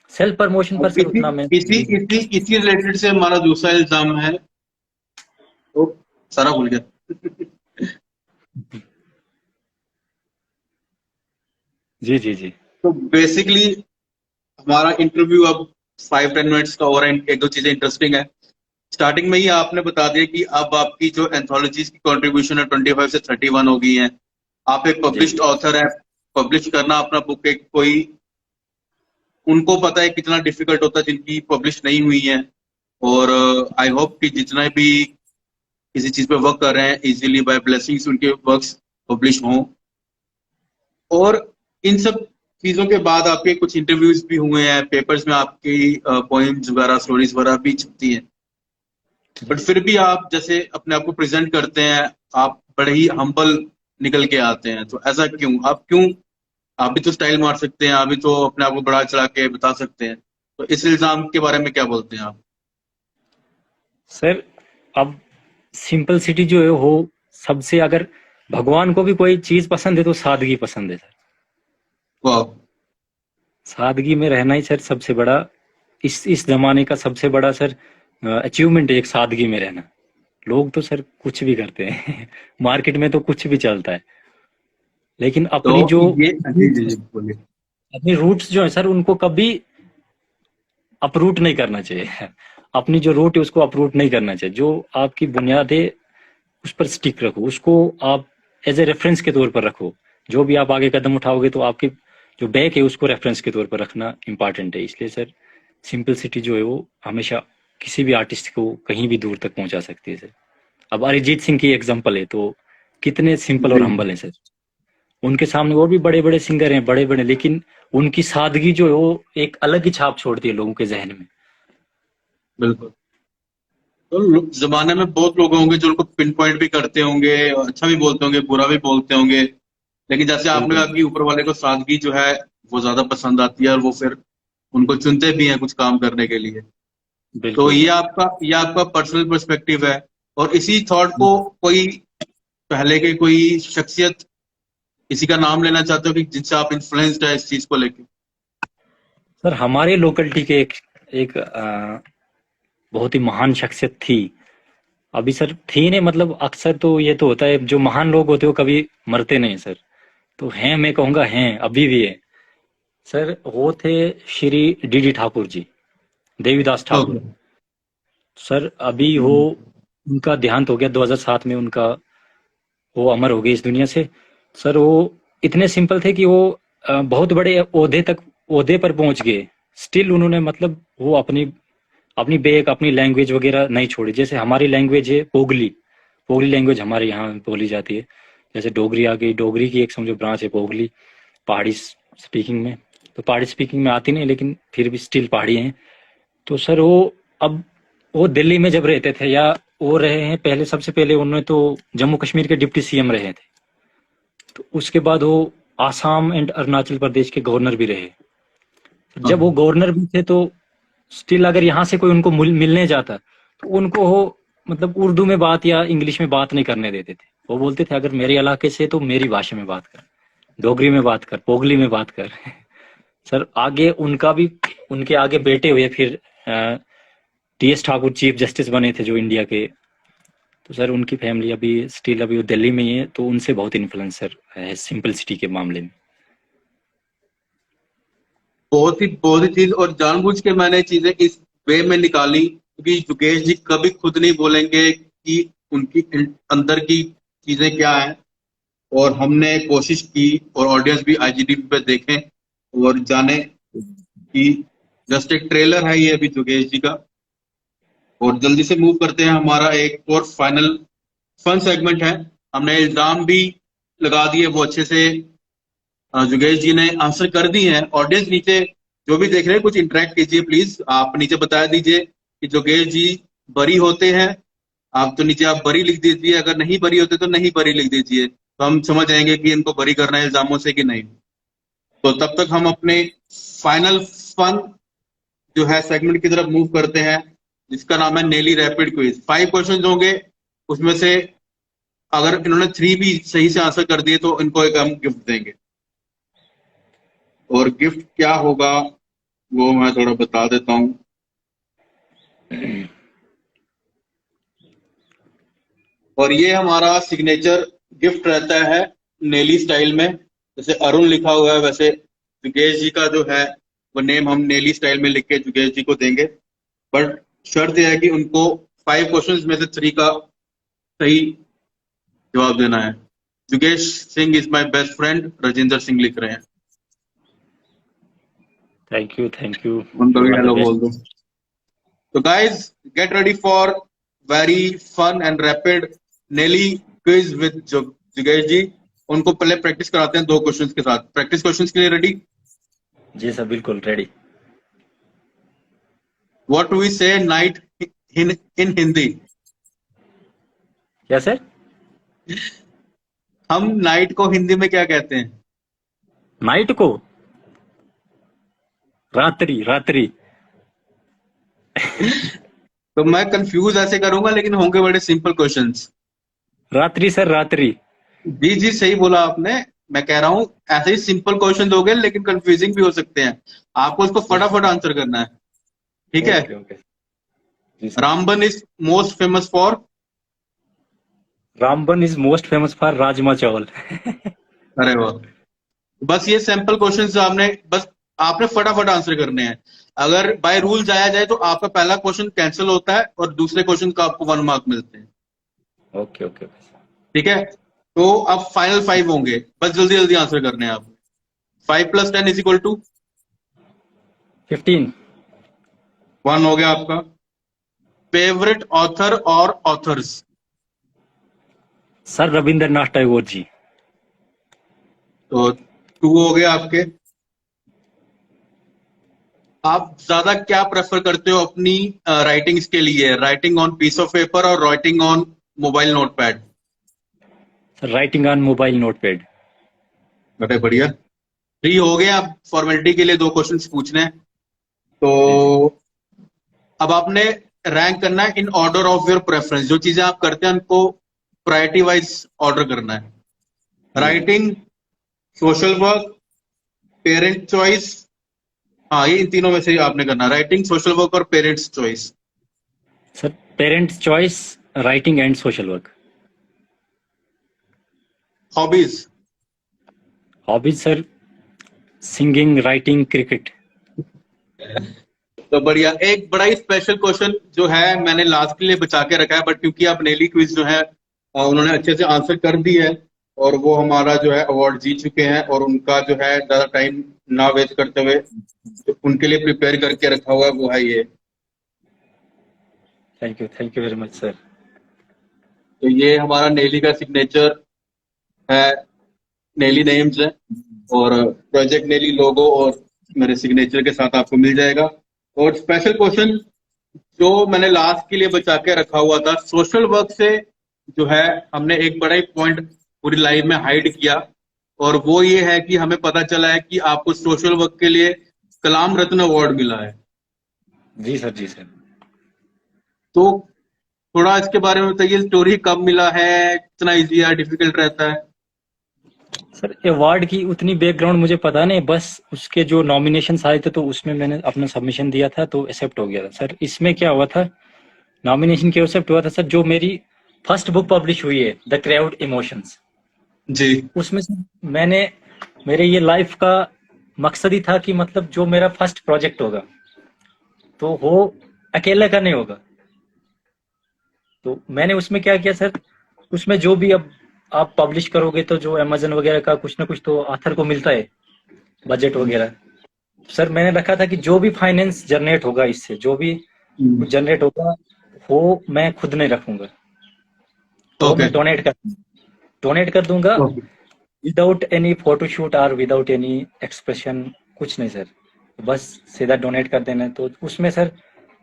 सेल्फ प्रमोशन पर अब सर इसी उतना मैं इसी इसी इसी रिलेटेड से हमारा दूसरा इल्जाम है, तो सारा भूल गया। जी जी जी तो बेसिकली हमारा इंटरव्यू अब 5-10 मिनट्स का हो रहा है। एक दो चीजें इंटरेस्टिंग है। स्टार्टिंग में ही आपने बता दिया कि अब आपकी जो एंथोलॉजीज की कंट्रीब्यूशन है 25 से 31 हो गई है। आप एक जी पब्लिश्ड ऑथर है। पब्लिश करना अपना बुक एक कोई, उनको पता है कितना डिफिकल्ट होता है जिनकी पब्लिश नहीं हुई है। और आई होप कि जितना भी किसी चीज पे वर्क कर रहे हैं, इजीली बाय ब्लेसिंग्स उनके वर्क्स पब्लिश हों। और इन सब चीजों के बाद आपके कुछ इंटरव्यूज भी हुए हैं, पेपर्स में आपकी पोइम्स वगैरह, स्टोरीज वगैरह भी छपती हैं। बट फिर भी आप जैसे अपने आप को प्रेजेंट करते हैं, आप बड़े ही हम्बल निकल के आते हैं। तो ऐसा क्यों? आप भी तो स्टाइल मार सकते हैं, आप भी तो अपने आप को बढ़ा चढ़ा के बता सकते हैं। तो इस इल्जाम के बारे में क्या बोलते हैं आप? सर। अब सिंपल सिटी जो है वो सबसे, अगर भगवान को भी कोई चीज पसंद है तो सादगी पसंद है सर। वाह। सादगी में रहना ही सर सबसे बड़ा, इस जमाने का सबसे बड़ा सर अचीवमेंट है, एक सादगी में रहना। लोग तो सर कुछ भी करते हैं। मार्केट में तो कुछ भी चलता है, लेकिन तो अपनी जो ये, जी जी जी बोलिए। अपनी रूट्स जो है सर, उनको कभी अपरूट नहीं करना चाहिए। अपनी जो रूट है उसको अपरूट नहीं करना चाहिए। जो आपकी बुनियाद है उस पर स्टिक रखो, उसको आप एज ए रेफरेंस के तौर पर रखो। जो भी आप आगे कदम उठाओगे तो आपकी जो बैक है उसको रेफरेंस के तौर पर रखना इंपॉर्टेंट है। इसलिए सर सिंपलिसिटी जो है वो हमेशा किसी भी आर्टिस्ट को कहीं भी दूर तक पहुंचा सकती है सर। अब अरिजीत सिंह की एग्जांपल है, तो कितने सिंपल और जी। हम्बल है सर। उनके सामने और भी बड़े बड़े सिंगर हैं, बड़े बड़े, लेकिन उनकी सादगी जो है वो एक अलग ही छाप छोड़ती है लोगों के जहन में। बिल्कुल। तो जमाने में बहुत लोग होंगे जो उनको पिन पॉइंट भी करते होंगे, अच्छा भी बोलते होंगे, बुरा भी बोलते होंगे, लेकिन जैसे आपने कहा बिल्कुल कि ऊपर वाले को सादगी जो है वो ज्यादा पसंद आती है और वो फिर उनको चुनते भी हैं कुछ काम करने के लिए। तो बिल्कुल। ये आपका पर्सनल पर्सपेक्टिव है। और इसी थॉट को कोई पहले के कोई शख्सियत, किसी का नाम लेना चाहते हो कि जिनसे आप इन्फ्लुएंस्ड है इस चीज को लेके? सर हमारे लोकेलिटी के एक बहुत ही महान शख्सियत थी। अभी सर थी नहीं, मतलब अक्सर तो ये तो होता है जो महान लोग होते हैं वो कभी मरते नहीं सर। तो हैं, मैं कहूँगा हैं, अभी भी है। सर वो थे Shri D Thakur ji, Devidas okay. Thakur. Sir अभी वो, उनका देहांत हो गया 2007 में, उनका वो अमर हो गए इस दुनिया से। सर वो इतने सिंपल थे कि वो बहुत बड़े ओहदे पर पहुंच गए। स्टिल उन्होंने मतलब वो अपनी अपनी बेक अपनी लैंग्वेज वगैरह नहीं छोड़ी। जैसे हमारी लैंग्वेज है पोगली, पोगली लैंग्वेज हमारे यहाँ बोली जाती है। जैसे डोगरी आ गई, डोगरी की एक समझो ब्रांच है पोगली, पहाड़ी स्पीकिंग में। तो पहाड़ी स्पीकिंग में आती नहीं, लेकिन फिर भी स्टिल पहाड़ी हैं। तो सर वो अब वो दिल्ली में जब रहते थे, या वो रहे हैं पहले, सबसे पहले उन्होंने तो जम्मू कश्मीर के डिप्टी सीएम रहे थे। तो उसके बाद वो आसाम एंड अरुणाचल प्रदेश के गवर्नर भी रहे। जब वो गवर्नर भी थे तो स्टिल अगर यहाँ से कोई उनको मिलने जाता तो उनको वो मतलब उर्दू में बात या इंग्लिश में बात नहीं करने देते थे। वो बोलते थे अगर मेरे इलाके से तो मेरी भाषा में बात कर, डोगरी में बात कर, पोगली में बात कर। सर आगे उनका भी, उनके आगे बेटे हुए फिर टीएस ठाकुर चीफ जस्टिस बने थे जो इंडिया के। तो सर उनकी फैमिली अभी स्टिल अभी वो दिल्ली में ही है, तो उनसे बहुत इन्फ्लुएंसर है सिंपलिसिटी के मामले में। बहुत ही चीज, और जानबूझ के मैंने चीजें इस वे में निकाली क्योंकि युकेश जी कभी खुद नहीं बोलेंगे कि उनकी अंदर की चीजें क्या हैं। और हमने कोशिश की और ऑडियंस भी आईजीटीवी पे देखें और जाने कि जस्ट एक ट्रेलर है ये अभी युकेश जी का। और जल्दी से मूव करते हैं, हमारा एक और फाइनल फन सेगमेंट है। हमने इल्जाम भी लगा दिए, वो अच्छे से योगेश जी ने आंसर कर दी है। ऑडियंस नीचे जो भी देख रहे हैं कुछ इंटरेक्ट कीजिए प्लीज, आप नीचे बता दीजिए कि योगेश जी बरी होते हैं। आप तो नीचे आप बरी लिख दीजिए, अगर नहीं बरी होते तो नहीं बरी लिख दीजिए, तो हम समझ जाएंगे कि इनको बरी करना है इल्जामों से कि नहीं। तो तब तक हम अपने फाइनल फन जो है सेगमेंट की तरफ मूव करते हैं, जिसका नाम है नेली रैपिड क्विज। 5 क्वेश्चन होंगे, उसमें से अगर इन्होंने 3 भी सही से आंसर कर दिए तो इनको एक हम गिफ्ट देंगे। और गिफ्ट क्या होगा वो मैं थोड़ा बता देता हूं। और ये हमारा सिग्नेचर गिफ्ट रहता है नेली स्टाइल में। जैसे अरुण लिखा हुआ है वैसे युगेश जी का जो है वो नेम हम नेली स्टाइल में लिख के युगेश जी को देंगे। बट शर्त यह है कि उनको 5 क्वेश्चंस में से 3 का सही जवाब देना है। Yugesh Singh is my best friend, Rajendra Singh लिख रहे हैं। थैंक यू, थैंक यू, उनको यू भी आर द हेलो बोल दो। बेस्ट। तो guys get ready for very fun and rapid नेली क्विज विद युगेश जी। उनको पहले प्रैक्टिस कराते हैं 2 क्वेश्चंस के साथ। प्रैक्टिस क्वेश्चंस के लिए रेडी? जी सर बिल्कुल रेडी। व्हाट डू वी से नाइट इन हिंदी? क्या सर? हम नाइट को हिंदी में क्या कहते हैं? नाइट को रात्रि, रात्रि। तो मैं कंफ्यूज ऐसे करूंगा लेकिन होंगे बड़े सिंपल क्वेश्चंस। रात्रि सर, रात्रि। जी जी सही बोला आपने। मैं कह रहा हूं ऐसे ही सिंपल क्वेश्चन दोगे लेकिन कंफ्यूजिंग भी हो सकते हैं, आपको उसको फटाफट आंसर करना है। ठीक है? ओके ओके जी sir. Ramban is most famous for? Ramban is most famous for rajma chawal. अरे वाह, बस ये सैंपल क्वेश्चन आपने फटाफट आंसर करने हैं। अगर बाय रूल जाया जाए तो आपका पहला क्वेश्चन कैंसिल होता है और दूसरे क्वेश्चन का आपको 1 मार्क मिलते हैं। Okay okay okay. ठीक है? तो अब फाइनल 5 होंगे, बस जल्दी जल्दी आंसर करने हैं आप। 5 + 10 = 15। 1 हो गया आपका। फेवरेट ऑथर और ऑथर्स? सर रविंद्रनाथ टैगोर जी। तो 2 हो गए आपके। आप ज्यादा क्या प्रेफर करते हो अपनी राइटिंग्स के लिए, writing on piece of paper और writing on mobile notepad? Sir writing on mobile notepad. बड़े बढ़िया। फ्री हो गए आप, फॉर्मेलिटी के लिए 2 क्वेश्चंस पूछने हैं। तो जी सर। अब आपने रैंक करना है in order of your preference. जो चीजें आप करते हैं उनको प्रायोरिटी वाइज ऑर्डर करना है। जी sir. Writing, social work, parent choice. हाँ, ये इन तीनों में से ही आपने करना, राइटिंग, सोशल वर्क और parents choice. Sir parents choice, writing and social work. Hobbies. Hobbies sir singing, writing, cricket. तो बढ़िया। एक बड़ा ही स्पेशल क्वेश्चन जो है मैंने लास्ट के लिए बचा के रखा है, बट क्योंकि आप नेली क्विज जो है उन्होंने अच्छे से आंसर कर दी है और वो हमारा जो है अवार्ड जीत चुके हैं, और उनका जो है ज्यादा टाइम ना वेस्ट करते हुए जो उनके लिए प्रिपेयर करके रखा हुआ है वो है ये। Thank you very much sir. तो ये हमारा नेली का सिग्नेचर है, नेली नेम्स है, और प्रोजेक्ट नेली लोगो और मेरे सिग्नेचर के साथ आपको मिल जाएगा। और स्पेशल क्वेश्चन जो मैंने लास्ट के लिए बचा के रखा हुआ था, सोशल वर्क से जो है हमने एक बड़ा ही पॉइंट पूरी लाइफ में हाइड किया, और वो ये है कि हमें पता चला है कि आपको सोशल वर्क के लिए कलाम रत्न अवार्ड मिला है। जी सर। जी सर। तो थोड़ा इसके बारे में बताइए, स्टोरी कब मिला है, कितना इजी है, डिफिकल्ट रहता है? सर अवार्ड की उतनी बैकग्राउंड मुझे पता नहीं, बस उसके जो नॉमिनेशंस आए थे तो उसमें मैंने अपना सबमिशन दिया था तो एक्सेप्ट हो गया था सर। इसमें क्या हुआ था, नॉमिनेशन के एक्सेप्ट हुआ था सर, जो मेरी फर्स्ट बुक पब्लिश हुई है द क्राउड इमोशंस, जी। उसमें से मैंने, मेरे ये लाइफ का मकसद ही था कि मतलब जो मेरा फर्स्ट प्रोजेक्ट होगा तो वो अकेले का नहीं होगा। तो मैंने उसमें क्या किया सर, उसमें जो भी अब आप पब्लिश करोगे तो जो अमेजन वगैरह का कुछ ना कुछ तो ऑथर को मिलता है, बजट वगैरह। सर मैंने रखा था कि जो भी फाइनेंस जनरेट होगा इससे, जो भी जनरेट होगा वो मैं खुद नहीं रखूंगा, तो ओके। मैं डोनेट कर दूंगा विदाउट एनी फोटोशूट और विदाउट एनी एक्सप्रेशन, कुछ नहीं सर, बस सीधा डोनेट कर देना है। तो उसमें सर,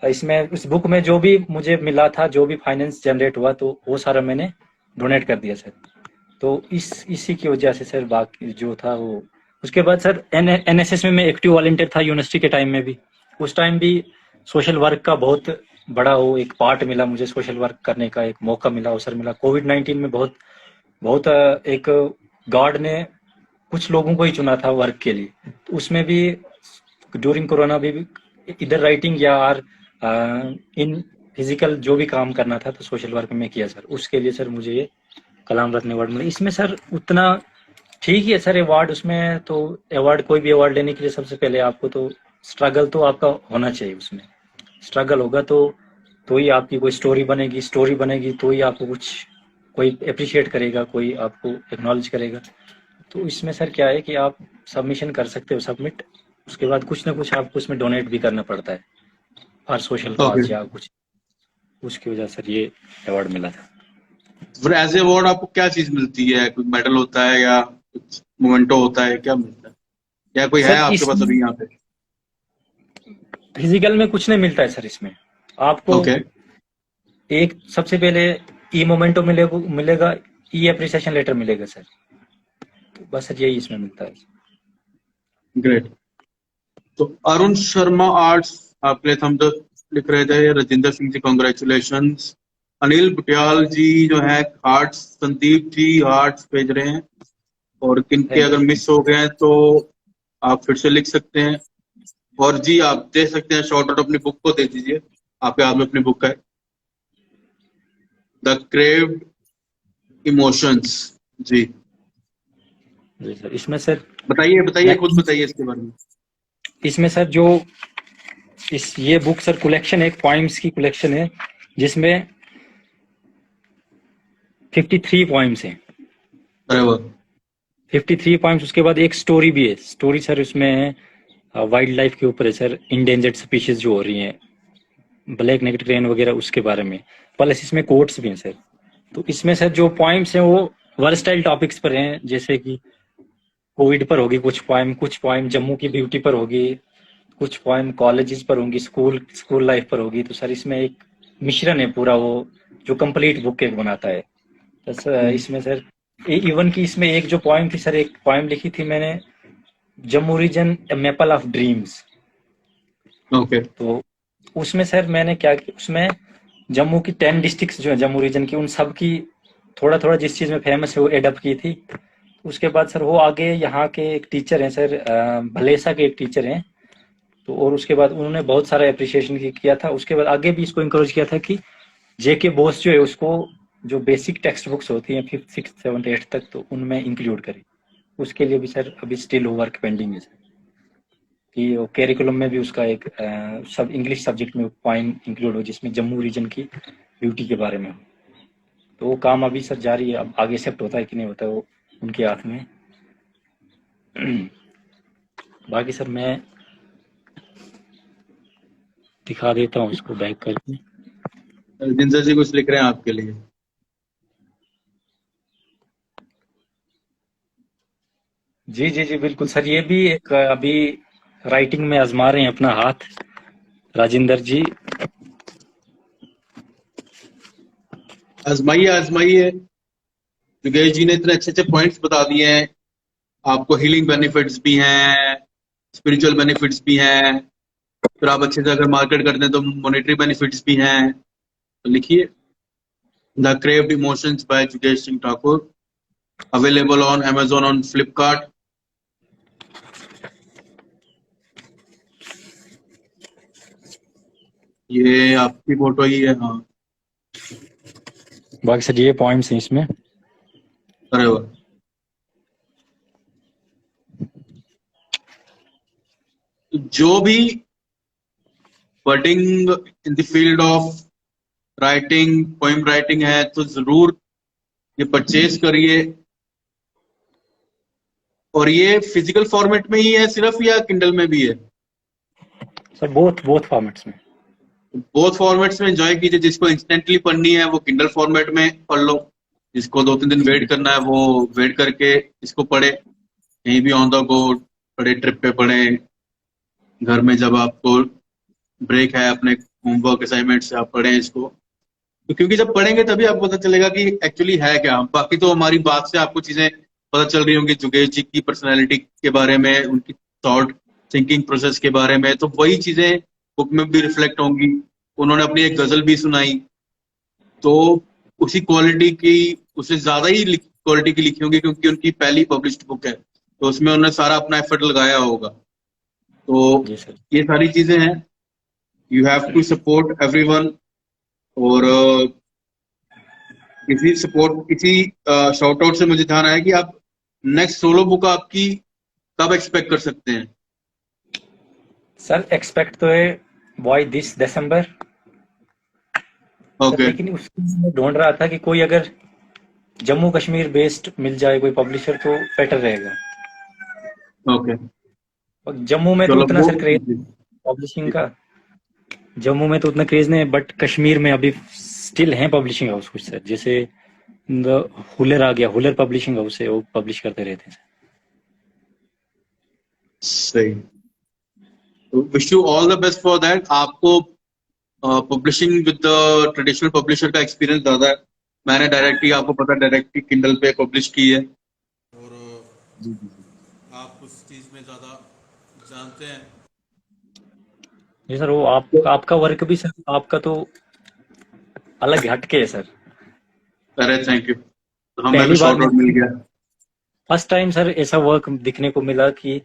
इसमें उस बुक में जो भी मुझे मिला था, जो भी फाइनेंस जनरेट हुआ तो वो सारा मैंने डोनेट कर दिया सर। तो इसी की वजह से सर बाकी जो था वो, उसके बाद सर एनएसएस में मैं एक्टिव वॉलंटियर था यूनिवर्सिटी के टाइम में भी। उस टाइम भी सोशल वर्क का बहुत बड़ा वो एक पार्ट मिला मुझे, सोशल वर्क करने का एक मौका मिला, अवसर मिला। कोविड-19 में बहुत बहुत एक गॉड ने कुछ लोगों को ही चुना था वर्क के लिए, तो उसमें भी ड्यूरिंग कोरोना भी इधर राइटिंग या और इन फिजिकल जो भी काम करना था तो सोशल वर्क में किया सर। उसके लिए सर मुझे ये कलाम रत्न अवार्ड मिला। इसमें सर उतना ठीक ही है सर अवार्ड, उसमें तो अवार्ड, कोई भी अवार्ड लेने के लिए सबसे पहले आपको तो स्ट्रगल तो आपका होना चाहिए, उसमें स्ट्रगल होगा तो ही आपकी कोई स्टोरी बनेगी तो ही आपको कुछ कोई अप्रिशिएट करेगा, कोई आपको एक्नॉलेज करेगा। तो इसमें सर क्या है कि आप सबमिशन कर सकते हो सबमिट, उसके बाद कुछ ना कुछ आपको उसमें डोनेट भी करना पड़ता है और सोशल ओके। काज या कुछ, उसकी वजह सर ये अवार्ड मिला था। फिर एज ए अवार्ड आपको क्या चीज मिलती है? कोई मेडल होता है या कुछ मोमेंटो होता है, क्या मिलता है, या कोई है सर आपके इस पास अभी यहाँ पे? फिजिकल में कुछ नहीं मिलता है सर, इसमें आपको ओके। एक सबसे पहले ई मोमेंटो मिलेगा, ई अप्रिसिएशन लेटर मिलेगा सर, तो बस सर यही इसमें मिलता है। ग्रेट। तो अरुण शर्मा आर्ट्स आपके लिए थम्स अप लिख रहे थे, राजेंद्र सिंह जी कॉन्ग्रेचुलेशन, अनिल बुटियाल जी जो है हार्ट्स, संदीप जी हार्ट्स भेज रहे हैं, और किनके अगर मिस हो गए हैं तो आप फिर से लिख सकते हैं। और जी आप दे सकते हैं शॉर्ट आउट, अपनी बुक को दे दीजिए, आपके हाथ में अपनी बुक है, द क्रेव्ड इमोशंस। जी जी सर। इसमें सर बताइए खुद बताइए इसके बारे में। इसमें सर जो ये बुक सर कलेक्शन है, एक पोइम्स की कलेक्शन है जिसमें 53 पोइम्स हैं। अरे वाह। 53 पोइम्स, उसके बाद एक स्टोरी भी है। स्टोरी सर उसमें है वाइल्ड लाइफ के ऊपर है सर, इंडेंजर्ड स्पीशीज जो हो रही हैं, ब्लैक नेक्ड क्रेन वगैरह, उसके बारे में, प्लस इसमें कोट्स भी हैं सर। तो इसमें सर जो पॉइंट्स हैं वो वर्सटाइल टॉपिक्स पर हैं, जैसे कि कोविड पर होगी कुछ पोएम जम्मू की ब्यूटी पर होगी, कुछ पोएम कॉलेजेस पर होंगी, स्कूल लाइफ पर होगी। तो सर इसमें एक मिश्रण है पूरा, वो जो कंप्लीट बुक एक बनाता है। तो सर इसमें सर इवन की इसमें एक जो पोएम थी सर, एक पोएम लिखी थी मैंने, Jammu region a maple of dreams. Okay. तो उसमें सर मैंने क्या किया, उसमें जम्मू की 10 डिस्ट्रिक्ट्स जो है जम्मू रीजन की, उन सब की थोड़ा थोड़ा जिस चीज में फेमस है वो एडअप की थी। उसके बाद सर वो आगे यहाँ के एक टीचर हैं सर, भलेसा के एक टीचर हैं, तो और उसके बाद उन्होंने बहुत सारा अप्रिसिएशन किया था। उसके बाद आगे भी इसको इंकरेज किया था कि जेके बोस जो है उसको जो बेसिक टेक्स्ट बुक्स होती हैं 5th 6th 7th 8th तक, तो उनमें इंक्लूड करें। उसके लिए भी सर अभी स्टिल वर्क पेंडिंग है सर, कि वो कैरिकुलम में भी उसका एक सब इंग्लिश सब्जेक्ट में पॉइंट इंक्लूड हो जिसमें जम्मू रीजन की ब्यूटी के बारे में हो। तो वो काम अभी सर जारी है, अब आगे एक्सेप्ट होता है कि नहीं होता है वो उनके हाथ में। बाकी सर मैं दिखा देता हूँ इसको बैक करके। जिंदर जी कुछ लिख रहे हैं आपके लिए। जी जी जी बिल्कुल सर, ये भी एक अभी राइटिंग में आजमा रहे हैं अपना हाथ राजेंद्र जी। आजमाइए आजमाइए, योगेश जी ने इतने अच्छे अच्छे पॉइंट्स बता दिए हैं। आपको हीलिंग बेनिफिट्स भी हैं, स्पिरिचुअल बेनिफिट्स भी हैं, फिर आप अच्छे से अगर मार्केट करते हैं तो मॉनेटरी बेनिफिट्स भी हैं। तो लिखिए the craved emotions by Yogesh Singh Thakur, available on Amazon, on Flipkart. ये आपकी फोटो ही है। हाँ, बाकी सर ये पॉइंट्स हैं इसमें। अरे वाह। जो भी budding in the field of writing, poem writing है, तो जरूर ये परचेज करिए। और ये फिजिकल फॉर्मेट में ही है सिर्फ, या किंडल में भी है? सर बोथ फॉर्मेट्स में। बोथ फॉर्मेट्स में एंजॉय कीजिए। जिसको इंस्टेंटली पढ़नी है वो किंडल फॉर्मेट में पढ़ लो, जिसको 2-3 दिन वेट करना है वो वेट करके इसको पढ़े, कहीं भी ऑन द गो पढ़े, ट्रिप पे पढ़े, घर में जब आपको ब्रेक है अपने होमवर्क असाइनमेंट से आप पढ़ें इसको। तो क्योंकि जब पढ़ेंगे तभी आपको पता चलेगा कि एक्चुअली है क्या। बाकी तो हमारी बात से आपको चीजें पता चल रही होंगी योगेश जी की पर्सनैलिटी के बारे में, उनकी थॉट थिंकिंग प्रोसेस के बारे में, तो वही चीजें बुक में भी रिफ्लेक्ट होंगी। उन्होंने अपनी एक गजल भी सुनाई, तो उसी क्वालिटी की, उससे ज्यादा ही क्वालिटी की लिखी होंगी, क्योंकि उनकी पहली पब्लिश्ड बुक है, तो उसमें उन्होंने सारा अपना एफर्ट लगाया होगा। तो जी सर। ये सारी चीजें हैं, you have to support everyone. और किसी शाउट आउट से मुझे ध्यान आया कि आप नेक्स्ट सोलो बुक आपकी कब एक्सपेक्ट कर सकते हैं? सर एक्सपेक्ट तो है बाय दिस दिसंबर। ओके। लेकिन उसको मैं ढूंढ रहा था कि कोई अगर जम्मू कश्मीर बेस्ड मिल जाए कोई पब्लिशर तो बेटर रहेगा। ओके, और जम्मू में तो चलो उतना वो सर क्रेज पब्लिशिंग का, जम्मू में तो उतना क्रेज नहीं है, बट कश्मीर में अभी स्टिल है पब्लिशिंग हाउस कुछ सर, जैसे हुलर आ गया, हुलर पब्लिशिंग हाउस है, वो पब्लिश करते रहते हैं सही। Wish you all the best for that. आपको publishing with the traditional publisher का एक्सपीरियंस ज्यादा है। मैंने डायरेक्टली, आपको पता, डायरेक्टली किंडल पे पब्लिश की है, और आप उस चीज में ज्यादा जानते हैं। जी सर। वो आपका वर्क भी सर, आपका तो अलग हटके है सर। अरे थैंक यू, हमें पहली भी बार शॉर्ट आउट मिल गया। फर्स्ट टाइम सर ऐसा वर्क दिखने को मिला कि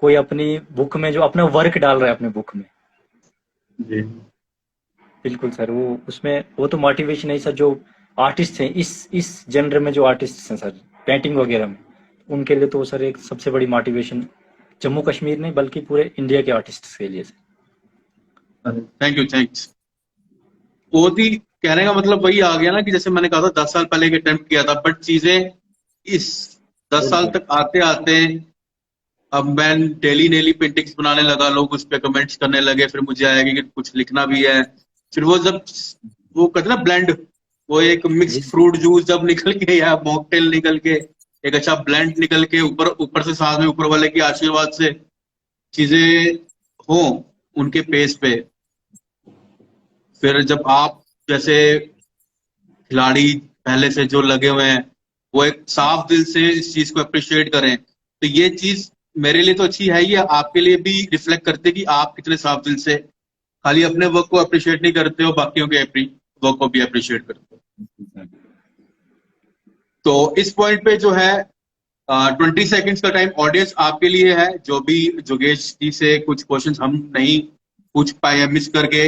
कोई अपनी बुक में जो अपना वर्क डाल रहा है अपने बुक में। जी बिल्कुल सर, वो उसमें वो तो मोटिवेशन है सर। जो आर्टिस्ट हैं इस जनर में, जो आर्टिस्ट हैं सर पेंटिंग वगैरह में, उनके लिए तो सर एक सबसे बड़ी मोटिवेशन जम्मू कश्मीर नहीं बल्कि पूरे इंडिया के आर्टिस्ट के लिए सर। Thank you, thanks. बहुत ही कहने का मतलब वही आ गया ना, कि जैसे मैंने कहा था 10 साल पहले एक अटेम्प्ट किया था, बट चीजें इस 10 साल तक आते आते अब मैं डेली पेंटिंग्स बनाने लगा, लोग उस पर कमेंट्स करने लगे, फिर मुझे आया कि कुछ लिखना भी है। फिर वो जब वो कहते ना ब्लेंड, वो एक मिक्स फ्रूट जूस जब निकल के या मॉकटेल निकल के, एक अच्छा ब्लेंड निकल के ऊपर से साथ में ऊपर वाले की आशीर्वाद से चीजें हो उनके पेस पे, फिर जब आप जैसे खिलाड़ी पहले से जो लगे हुए हैं वो एक साफ दिल से इस चीज को अप्रिशिएट करें, तो ये चीज मेरे लिए तो अच्छी है ही है, आपके लिए भी रिफ्लेक्ट करते कि आप कितने साफ दिल से खाली अपने वर्क को अप्रिशिएट नहीं करते हो, बाकियों के वर्क को भी अप्रिशिएट करते हो। तो इस पॉइंट पे जो है 20 सेकंड्स का टाइम ऑडियंस आपके लिए है। जो भी जोगेश जी से कुछ क्वेश्चंस हम नहीं पूछ पाए मिस करके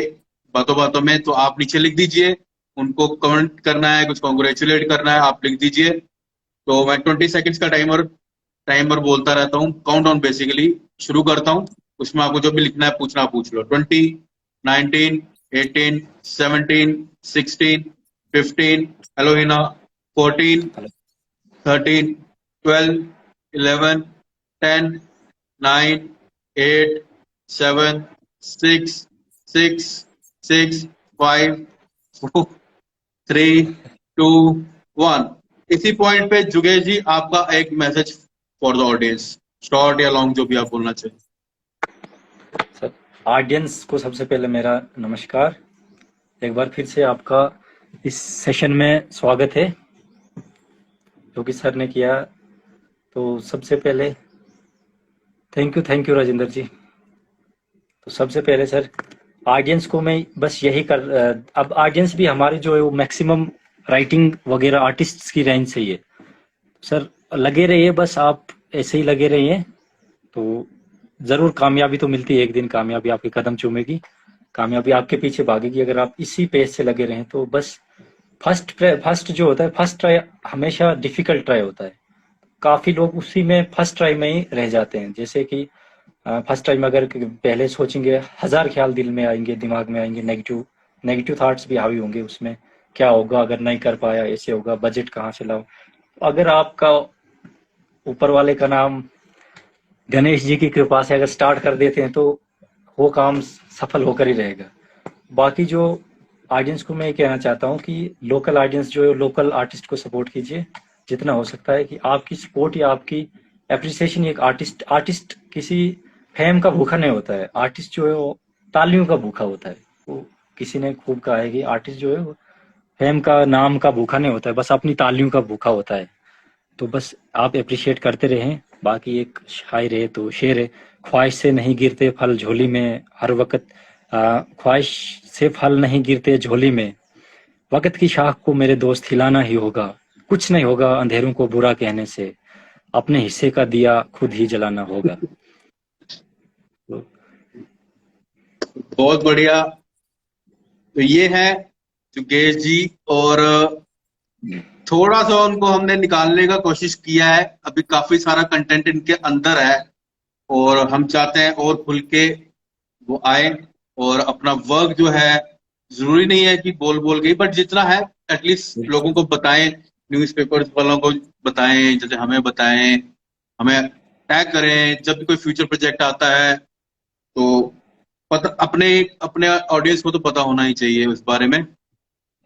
बातों बातों में, तो आप नीचे लिख दीजिए, उनको कमेंट करना है, कुछ कॉन्ग्रेचुलेट करना है, आप लिख दीजिए। तो मैं 20 सेकंड्स का टाइमर बोलता रहता हूँ, काउंट डाउन बेसिकली शुरू करता हूँ, उसमें आपको जो भी लिखना है पूछना पूछ लो। 20, 19, 18, 17, 16, 15, हेलो हिना, 14, 13, 12, 11, 10, 9, 8, 7, 6, 6, 5, 4, 3, 2, 1। इसी पॉइंट पे जुगेश जी आपका एक message for the audience, short या लॉन्ग जो भी आप बोलना चाहिए। सर ऑडियंस को सबसे पहले मेरा नमस्कार, एक बार फिर से आपका इस सेशन में स्वागत है जो कि सर ने किया। तो सबसे पहले थैंक यू राजेंद्र जी। तो सबसे पहले सर ऑडियंस को मैं बस यही अब ऑडियंस भी हमारे जो है वो मैक्सिमम राइटिंग वगैरह आर्टिस्ट्स की रेंज से ही है। सर लगे रहिए, बस आप ऐसे ही लगे रहिए तो जरूर कामयाबी तो मिलती है, एक दिन कामयाबी आपके कदम चूमेगी, कामयाबी आपके पीछे भागेगी अगर आप इसी पेस से लगे रहें। तो बस फर्स्ट जो होता है, फर्स्ट ट्राई हमेशा डिफिकल्ट ट्राई होता है। काफी लोग उसी में फर्स्ट ट्राई में ही रह जाते हैं। जैसे कि फर्स्ट टाइम अगर पहले सोचेंगे, 1000 ख्याल दिल में आएंगे, दिमाग में आएंगे, नेगेटिव थॉट्स भी हावी होंगे उसमें, क्या होगा अगर नहीं कर पाया, ऐसे होगा, बजट कहाँ से लाओ। अगर आपका ऊपर वाले का नाम गणेश जी की कृपा से अगर स्टार्ट कर देते हैं तो वो काम सफल होकर ही रहेगा। बाकी जो ऑडियंस को मैं कहना चाहता हूँ कि लोकल ऑडियंस जो है, लोकल आर्टिस्ट को सपोर्ट कीजिए जितना हो सकता है। कि आपकी सपोर्ट या आपकी एप्रिसिएशन, एक आर्टिस्ट किसी फेम का भूखा नहीं होता है। आर्टिस्ट जो है वो तालियों का भूखा होता है। वो किसी ने खूब कहा है कि आर्टिस्ट जो है वो फेम का, नाम का भूखा नहीं होता है, बस अपनी तालियों का भूखा होता है। तो बस आप अप्रिशिएट करते रहें। बाकी एक शायर है तो शेर है, ख्वाहिश से नहीं गिरते फल झोली में हर वक्त, ख्वाहिश से फल नहीं गिरते झोली में, वक्त की शाख को मेरे दोस्त हिलाना ही होगा, कुछ नहीं होगा अंधेरों को बुरा कहने से, अपने हिस्से का दिया खुद ही जलाना होगा। बहुत बढ़िया। तो ये है जुगेश जी, और थोड़ा सा उनको हमने निकालने का कोशिश किया है, अभी काफी सारा कंटेंट इनके अंदर है और हम चाहते हैं और खुल के वो आए और अपना वर्क जो है, जरूरी नहीं है कि बोल गई, बट जितना है एटलीस्ट लोगों को बताएं, न्यूज़पेपर्स वालों को बताएं, जैसे हमें बताएं, हमें टैग करें जब भी कोई फ्यूचर प्रोजेक्ट आता है। तो पता अपने ऑडियंस को तो पता होना ही चाहिए उस बारे में।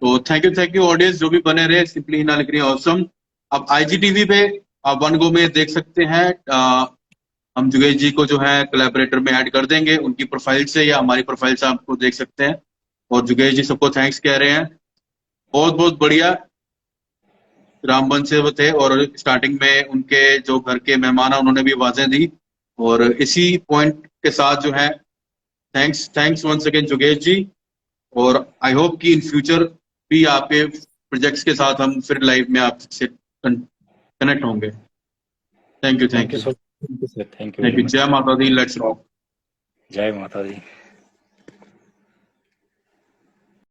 तो थैंक यू ऑडियंस जो भी बने रहे। सिंपली हिना लिख रही है ऑसम। अब IGTV पे आप वन गो में देख सकते हैं। हम जुगेश जी को जो है कोलैबोरेटर में ऐड कर देंगे, उनकी प्रोफाइल से या हमारी प्रोफाइल से आपको देख सकते हैं। और जुगेश जी सबको थैंक्स कह रहे हैं, बहुत बहुत बढ़िया। रामबन से वो थे और स्टार्टिंग में उनके जो घर के मेहमान है उन्होंने भी आवाजें दी, और इसी पॉइंट के साथ जो है थैंक्स वंस अगेन जुगेश जी। और आई होप कि इन फ्यूचर भी आपके प्रोजेक्ट्स के साथ हम फिर लाइव में आपसे कनेक्ट होंगे। Thank you sir, thank you. जय माता दी, लेट्स रॉक। जय माता दी।